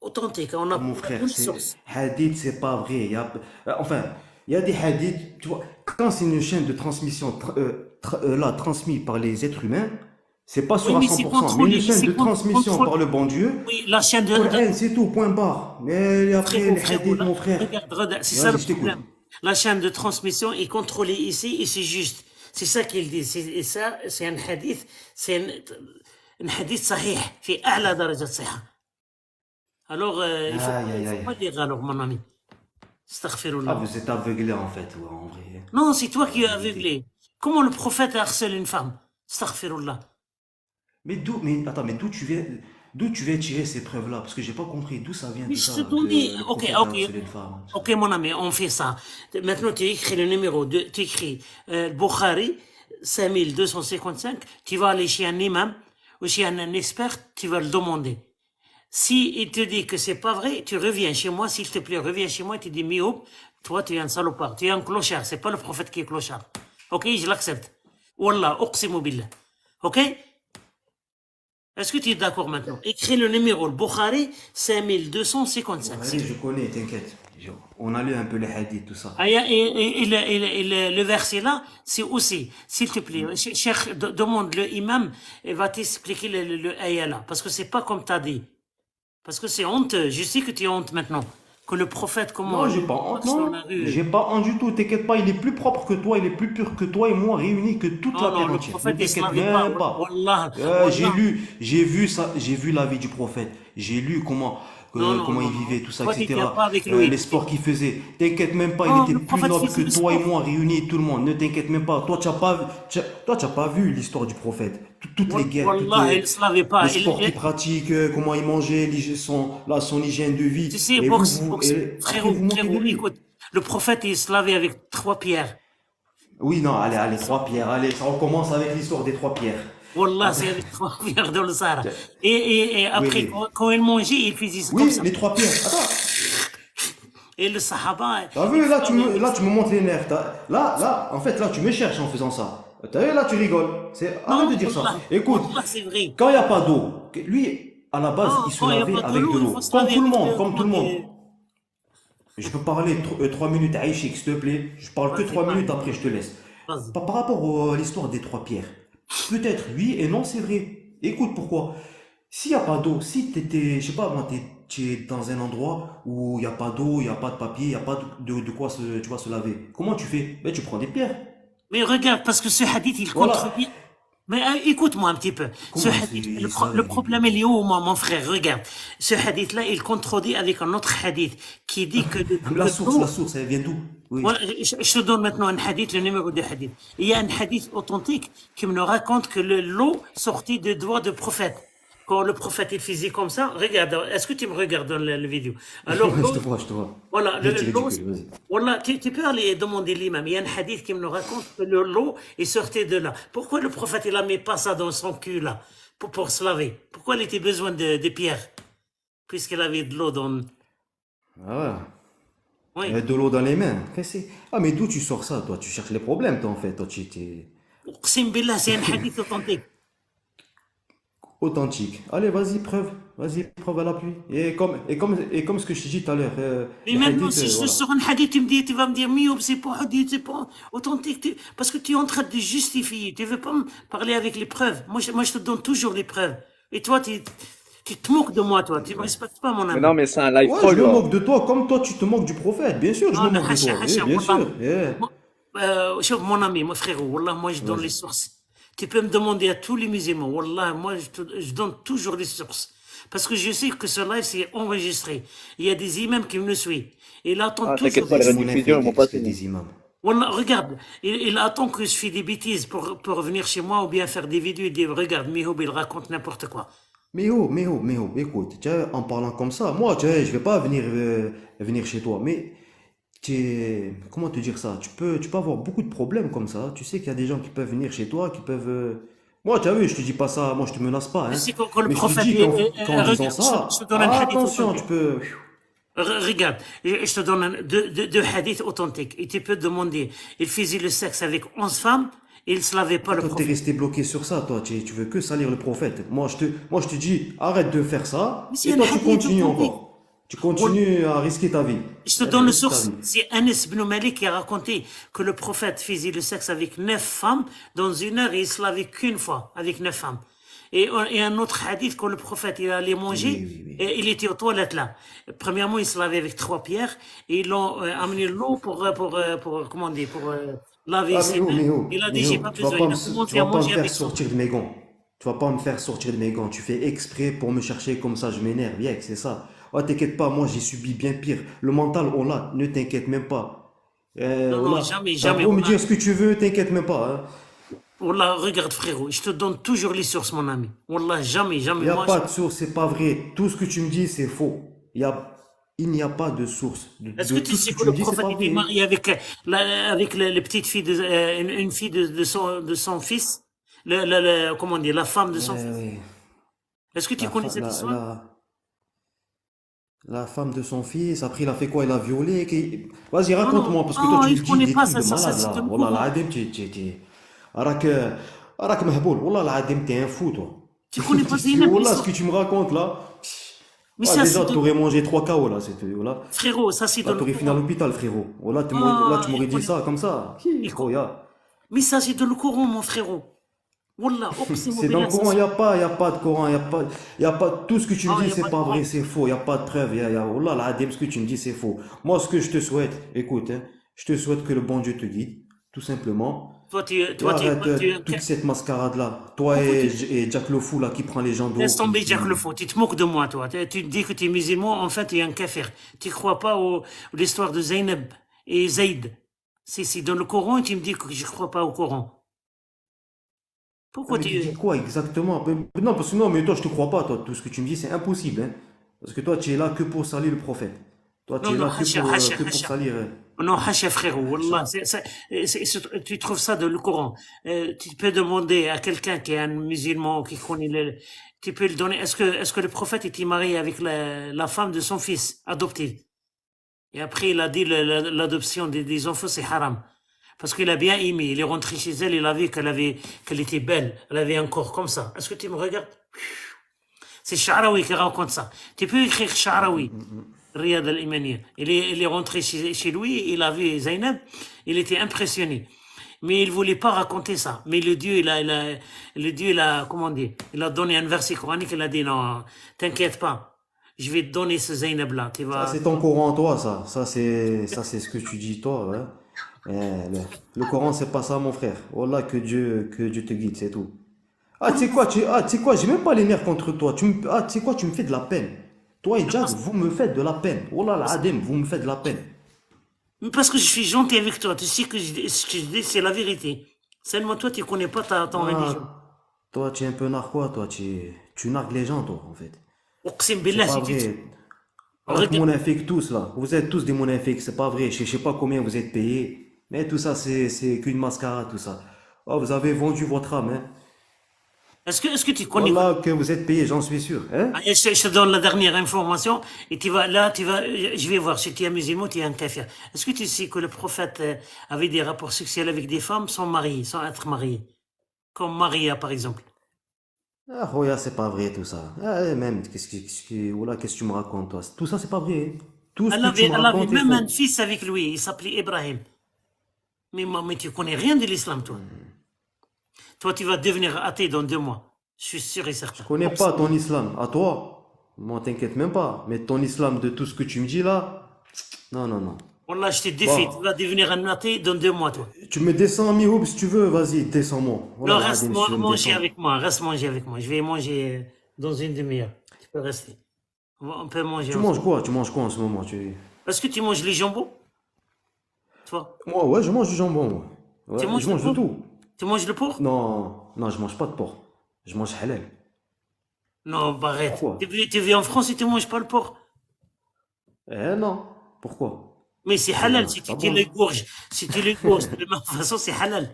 authentique. On a Mon frère, une c'est source. hadith, c'est pas vrai. Enfin, il y a des hadiths, tu vois, quand c'est une chaîne de transmission là, transmise par les êtres humains, c'est pas sûr Oui, à mais 100%. c'est Mais contrôlé, une chaîne c'est de transmission contrôlé. par le bon Dieu, Oui, la chaîne de... Coran, c'est tout, point barre. Mais après, les Frérot, hadiths, là, mon frère. regarde, c'est Vas-y, ça le je t'écoute. problème. La chaîne de transmission est contrôlée ici et c'est juste. C'est ça qu'il dit. Et ça, c'est un hadith, c'est un hadith sahih, في أعلى درجة صحة. Alors, il faut Aïe, aïe, aïe. pas dire alors, mon ami. Ah, Astaghfirullah. vous êtes aveuglé en fait, ouais, en vrai. Non, c'est toi qui es aveuglé. Comment le prophète a harcelé une femme? Astaghfirullah. Mais attends, mais d'où tu viens tirer ces preuves-là? Parce que j'ai pas compris d'où ça vient Mais tout je ça. te donnais. Que le Ok, prophète a ok. harcelé une femme. Ok, mon ami, on fait ça. Maintenant, tu écris le numéro, tu écris Bukhari 5255, tu vas aller chez un imam ou chez un expert, tu vas le demander. Si il te dit que c'est pas vrai, tu reviens chez moi, s'il te plaît, reviens chez moi et tu dis Mioub, toi tu es un salopard, tu es un clochard, c'est pas le prophète qui est clochard. Ok, je l'accepte. Wallah, uqsimu billah. Ok? Est-ce que tu es d'accord maintenant? Écris le numéro, le Bukhari 5255. Allez, je connais, t'inquiète. On a lu un peu les hadiths, tout ça. Ah, et le verset là, c'est aussi, s'il te plaît, Cheikh, demande le imam, il va t'expliquer le ayah là, parce que c'est pas comme t'as dit. Parce que c'est honteux, je sais que tu as honte maintenant, que le prophète, comment... Non, j'ai pas honte, dans non. la rue. J'ai pas honte du tout, t'inquiète pas, il est plus propre que toi, il est plus pur que toi et moi, réunis que toute la Non, terre le entière. prophète, Ne il se t'inquiète lavait pas. même pas. Wallah, J'ai wallah. vu ça, j'ai vu la vie du prophète. J'ai lu comment Non, non, comment non, il non. vivait, tout ça, Toi, tu etc. n'étais pas avec lui. Les sports qu'il faisait. T'inquiète même pas, Non, il le était plus prophète noble que faisait le toi et sport. moi réunis, tout le monde. Ne t'inquiète même pas. Toi, tu n'as pas vu l'histoire du prophète. Toutes les guerres, Wallah, il ne se lavait pas. les sports qu'il pratique, comment il mangeait, son hygiène de vie. Tu sais, Et et après, frérot, vous moquez de frérot, lui. écoute, le prophète, il se lavait avec 3 pierres. Oui, non, allez, 3 pierres. Allez, ça recommence avec l'histoire des 3 pierres. Wallah, Après, c'est avec 3 pierres dans le Sahara. Et après, oui, quand il mangeait, il faisait comme oui, ça. les 3 pierres. Attends. Et le Sahaba, T'as vu, là, tu me montres les nerfs. Là, en fait, là, tu me cherches en faisant ça. T'as vu, là, tu rigoles. Arrête non, de dire ça. Wallah, Écoute, Wallah, c'est vrai. quand il n'y a pas d'eau, lui, à la base, Non, il se quand il n'y a lavait pas de avec l'eau, de il l'eau. faut se Comme laver tout le avec monde, comme tout le monde. des... Je peux parler 3 minutes à Aïchik, s'il te plaît. Je parle que Vas-y, 3 minutes, parle. après je te laisse. Vas-y. Par rapport à l'histoire des 3 pierres, peut-être oui et non, c'est vrai. Écoute pourquoi. S'il n'y a pas d'eau, si t'étais, je sais pas moi, tu es dans un endroit où il n'y a pas d'eau, il n'y a pas de papier, il n'y a pas de quoi tu vas se laver. Comment tu fais? Ben, tu prends des pierres. Mais regarde, parce que ce hadith, il Voilà. contredit. Mais écoute-moi un petit peu. Ce Comment hadith, il le savait? problème, il est où, mon frère? Regarde. Ce hadith-là, il contredit avec un autre hadith qui dit que La source, elle vient d'où? Oui. Voilà, je te donne maintenant un hadith, le numéro de hadith. Il y a un hadith authentique qui me raconte que l'eau sortit des doigts de prophète. Quand le prophète il faisait comme ça, regarde, est-ce que tu me regardes dans la vidéo? Alors, Je te vois. voilà, Je vais tirer l'eau, du cul, vas-y. voilà, tu peux aller demander l'imam. Il y a un hadith qui me raconte que l'eau est sortie de là. Pourquoi le prophète il a mis pas ça dans son cul là pour se laver? Pourquoi il était besoin de pierres puisqu'il avait de l'eau dans. Ah Oui. ouais. De l'eau dans les mains. Ah, mais d'où tu sors ça, toi? Tu cherches les problèmes, toi, en fait. Toi, tu étais Qsim billah, c'est un hadith authentique. authentique. Allez, vas-y, preuve à l'appui. Et comme ce que je t'ai dit tout à l'heure, Mais les maintenant, hadiths, si je te voilà. sors un hadith, tu vas me dire, Mioub, c'est pas hadith, c'est pas authentique. Parce que tu es en train de justifier. Tu veux pas me parler avec les preuves. Moi, je te donne toujours les preuves. Et toi, tu te moques de moi, toi. Tu me respectes pas, mon Mais ami. non, mais c'est un live Ouais, troll, je me là. moque de toi comme toi, tu te moques du prophète. Bien sûr, je Non, me mais moque de hacha, toi. hacha, Bien wallah. sûr. Yeah. Chef, mon ami, mon frère, wallah, moi, je donne les sources. Tu peux me demander à tous les musulmans. Wallah, moi, je donne toujours les sources. Parce que je sais que ce live, c'est enregistré. Il y a des imams qui me suivent. Il attend Ah, toujours t'inquiète pas, les des rediffusions, ils m'ont pas C'est fini. des imams. Wallah, regarde, il attend que je fais des bêtises pour venir chez moi ou bien faire des vidéos et dire, regarde, Mihoub, il raconte n'importe quoi. Mais oh, écoute, tu vois, en parlant comme ça, moi, tu vois, je vais pas venir chez toi, mais comment te dire ça? Tu peux avoir beaucoup de problèmes comme ça. Tu sais qu'il y a des gens qui peuvent venir chez toi, qui peuvent. Moi, tu as vu, je te dis pas ça, moi, je te menace pas, Tu hein. sais, quand le Mais je te prophète, dis qu'en disant regarde, ça, je te donne un hadith attention, authentique. tu peux. Regarde, je te donne deux hadiths authentiques. Et tu peux demander, il faisait le sexe avec 11 femmes, et il se lavait pas le Toi, t'es prophète. resté bloqué sur ça, toi. Tu veux que salir le prophète. Moi, je te dis, arrête de faire ça. Mais c'est Et un toi, tu hadith continues authentique. encore. Tu continues à risquer ta vie. Je te donne le Risque ta source. vie. C'est Anas ibn Malik qui a raconté que le prophète faisait le sexe avec 9 femmes dans une heure et il se lavait qu'une fois avec 9 femmes. Et un autre hadith, quand le prophète il allait manger, Oui. et il était aux toilettes là. Premièrement, il se lavait avec 3 pierres et ils l'ont amené l'eau comment dire, pour laver Ah, ses mais mains. oh, Il a dit, j'ai pas tu vas besoin. pas Il a me, commencé tu à vas pas me manger faire avec son. sortir de mes gants. Tu vas pas me faire sortir de mes gants. Tu fais exprès pour me chercher comme ça, je m'énerve. Yeah, c'est ça. Oh, t'inquiète pas, moi j'ai subi bien pire. Le mental, on l'a, ne t'inquiète même pas. Non, Voilà. jamais, T'as jamais. beau me dire ce que tu veux, t'inquiète même pas, hein. Wallah, regarde frérot, je te donne toujours les sources mon ami. Wallah, jamais. Il n'y a Moi, pas de source, c'est pas vrai. Tout ce que tu me dis, c'est faux. Il n'y a pas de source. est-ce De que tu tout sais ce que tu le me dis, c'est prophète pas était vrai. marié avec, avec les petites filles, une fille de son fils? Comment dire, la femme de son fils? Ouais. Est-ce que tu connais cette histoire? La femme de son fils, après il a fait quoi? Il a violé. Vas-y, raconte-moi, parce que non, toi tu il me dis connaît des pas trucs ça, de ça, malade c'est là. un Wallah, courant. العظيم راك مهبول. Wallah, العظيم, t'es un fou, toi. Tu connais pas Zainab, Wallah, ce l'histoire? que tu me racontes là. Mais Ah, ça, déjà, c'est t'aurais mangé 3 KO là. Voilà. frérot, ça c'est Là, dans le t'aurais fini à courant. l'hôpital, frérot. Voilà, tu Ah, m'aurais il dit connaît. ça comme ça. Il Oh, ya. Mais ça c'est dans le courant, mon frérot. Wallah, C'est dans le Coran, il n'y a pas de Coran, y a pas, tout ce que tu me Ah, dis, y a c'est pas de pas Coran. vrai, c'est faux, il n'y a pas de preuve, Wallah, ce que tu me dis, c'est faux. Moi, ce que je te souhaite, écoute, hein, je te souhaite que le bon Dieu te guide, tout simplement. Toi, Et arrête toute cette mascarade-là. Toi et Jack le fou là qui prend les gens de haut. laisse tomber Jack le faux. Tu te moques de moi, toi. Tu dis que tu es musulman, en fait, tu es un kafir. Tu crois pas à l'histoire de Zainab et Zayd. C'est dans le Coran et tu me dis que je crois pas au Coran. Pourquoi Mais tu tu... dis quoi exactement? Non, parce que non, mais toi, je te crois pas, toi. Tout ce que tu me dis, c'est impossible, hein. Parce que toi, tu es là que pour salir le prophète. Toi, tu Non, es non, là que pour salir. Non, hacha frérot, wallah, tu trouves ça dans le Coran. Tu peux demander à quelqu'un qui est un musulman, qui connaît tu peux le donner. Est-ce que le prophète était marié avec la femme de son fils adoptif? Et après, il a dit l'adoption des enfants, c'est haram. Parce qu'il a bien aimé. Il est rentré chez elle, il a vu qu'elle était belle. Elle avait un corps comme ça. Est-ce que tu me regardes? C'est Sha'rawi qui raconte ça. Tu peux écrire Sha'rawi. Riyad al-Imaniya. Il est rentré chez lui, il a vu Zainab, il était impressionné. Mais il voulait pas raconter ça. Mais le Dieu, il a, comment dire, il a donné un verset coranique, il a dit non, t'inquiète pas, je vais te donner ce Zainab là, tu vas. Ça, c'est ton Coran, toi, ça. Ça, c'est ce que tu dis, toi, ouais. Le Coran, c'est pas ça, mon frère. Wallah, que Dieu te guide, c'est tout. Ah, tu sais quoi, j'ai même pas les nerfs contre toi. Tu sais quoi, tu me fais de la peine. Toi et Jack, vous me faites de la peine. Wallah, l'adem, vous me faites de la peine. Mais parce que je suis gentil avec toi, tu sais que ce que je dis, c'est la vérité. Seulement toi, tu connais pas ton religion. Toi, tu es un peu narquois, toi. Tu nargues les gens, toi, en fait. Oqsim C'est billah, pas si tu... vrai. Arrête monafiques tous, là. Vous êtes tous des monafiques, c'est pas vrai. Je sais pas combien vous êtes payés. Mais tout ça, c'est qu'une mascarade, tout ça. Oh, vous avez vendu votre âme, hein. Est-ce que tu connais... Wallah, que vous êtes payé, j'en suis sûr, hein. Ah, je te donne la dernière information et je vais voir si tu es musulman, tu es un kafir. Est-ce que tu sais que le prophète avait des rapports sexuels avec des femmes sans être marié? Comme Maria, par exemple. Ah, Roya, c'est pas vrai, tout ça. Ah, même, Wallah, qu'est-ce que tu me racontes, toi? Tout ça, c'est pas vrai. Tout ce que tu me Elle avait racontes est même un faux. fils avec lui, il s'appelait Ibrahim. Mais tu connais rien de l'islam, toi. Toi, tu vas devenir athée dans 2 mois. Je suis sûr et certain. Je connais pas ton islam. À toi, moi, t'inquiète même pas. Mais ton islam de tout ce que tu me dis là, non, non, non. Wallah, je te défie. Bon. Tu vas devenir un athée dans 2 mois, toi. Tu me descends, Mihoub, si tu veux, vas-y, descends-moi. Voilà, Non, reste Adem, si tu veux me manger descendre. avec moi. Reste manger avec moi. Je vais manger dans une demi-heure. Tu peux rester. On peut manger Tu ensemble. manges quoi? Tu manges quoi en ce moment? Est-ce que tu manges les jambons? Toi? Moi, ouais, je mange du jambon, moi. Ouais, Tu manges je le mange de porc? tout. Tu manges le porc? Non, non, je mange pas de porc. Je mange halal. Non, bah arrête. Pourquoi? Tu vis en France et tu manges pas le porc. Eh non. Pourquoi? Mais c'est halal si C'est pas tu bon. l'égorges. Si tu l'égorges de la même façon, c'est halal.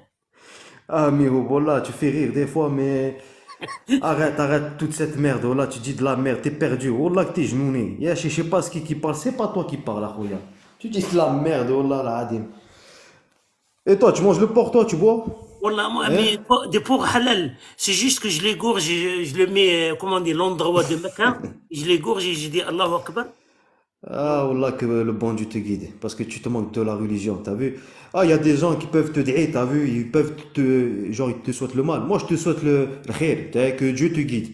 Ah, Mihoub, voilà, tu fais rire des fois, mais arrête toute cette merde. Voilà, tu dis de la merde, t'es perdu. Voilà que t'es genouné. Ya, je sais pas ce qui parle, c'est pas toi qui parle, Akhoya. Tu dis de la merde, voilà, la Adim. Et toi, tu manges le porc, toi, tu bois? Wallah, moi, Hein? mais des porcs halal. C'est juste que je l'égorge, je le mets, comment dire, l'endroit de Mecca. Je l'égorge et je dis Allahu Akbar. Ah, Wallah, que le bon Dieu te guide. Parce que tu te manques de la religion, t'as vu? Ah, il y a des gens qui peuvent te dire, t'as vu? Ils peuvent genre, ils te souhaitent le mal. Moi, je te souhaite le khair, que Dieu te guide.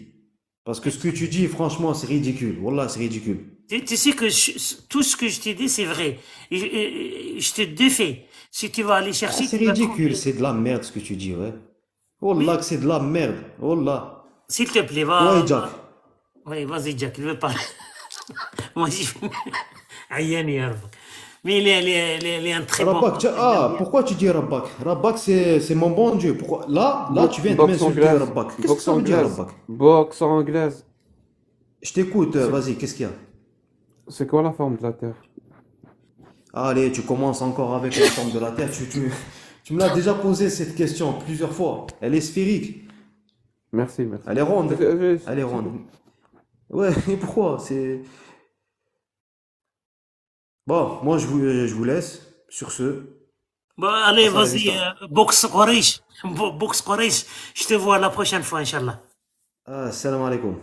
Parce que ce que tu dis, franchement, c'est ridicule. Wallah, c'est ridicule. Tu sais que tout ce que je t'ai dit, c'est vrai. Je te défie. Si tu vas aller Ah, chercher, c'est tu vas ridicule, trouver. c'est de la merde ce que tu dis, ouais. Wallah, que c'est de la merde. Wallah. S'il te plaît, Ouais, Jack. Oui, vas-y, Jack, il veut parler. Moi, Ayani, ya Rabbak. Mais il est un très bon. Rabbak, pourquoi tu dis Rabbak? Rabbak, c'est mon bon Dieu. Pourquoi? Là, tu viens de Boxe m'insulter, anglaise. Rabbak. Qu'est-ce que Boxe ça veut dire, anglaise. Rabbak? Boxe anglaise. Je t'écoute, vas-y, qu'est-ce qu'il y a? C'est quoi la forme de la Terre? Allez, tu commences encore avec la forme de la Terre. Tu me l'as déjà posé cette question plusieurs fois. Elle est sphérique. Merci, merci. Elle est ronde. Je- Elle est ronde. Ouais, et pourquoi? Bon, moi je vous laisse sur ce. Bah, allez, Hasta la vas-y, vista. boxe Quraish. Boxe Quraish. Je te vois la prochaine fois, Inch'Allah. Salam alaikum.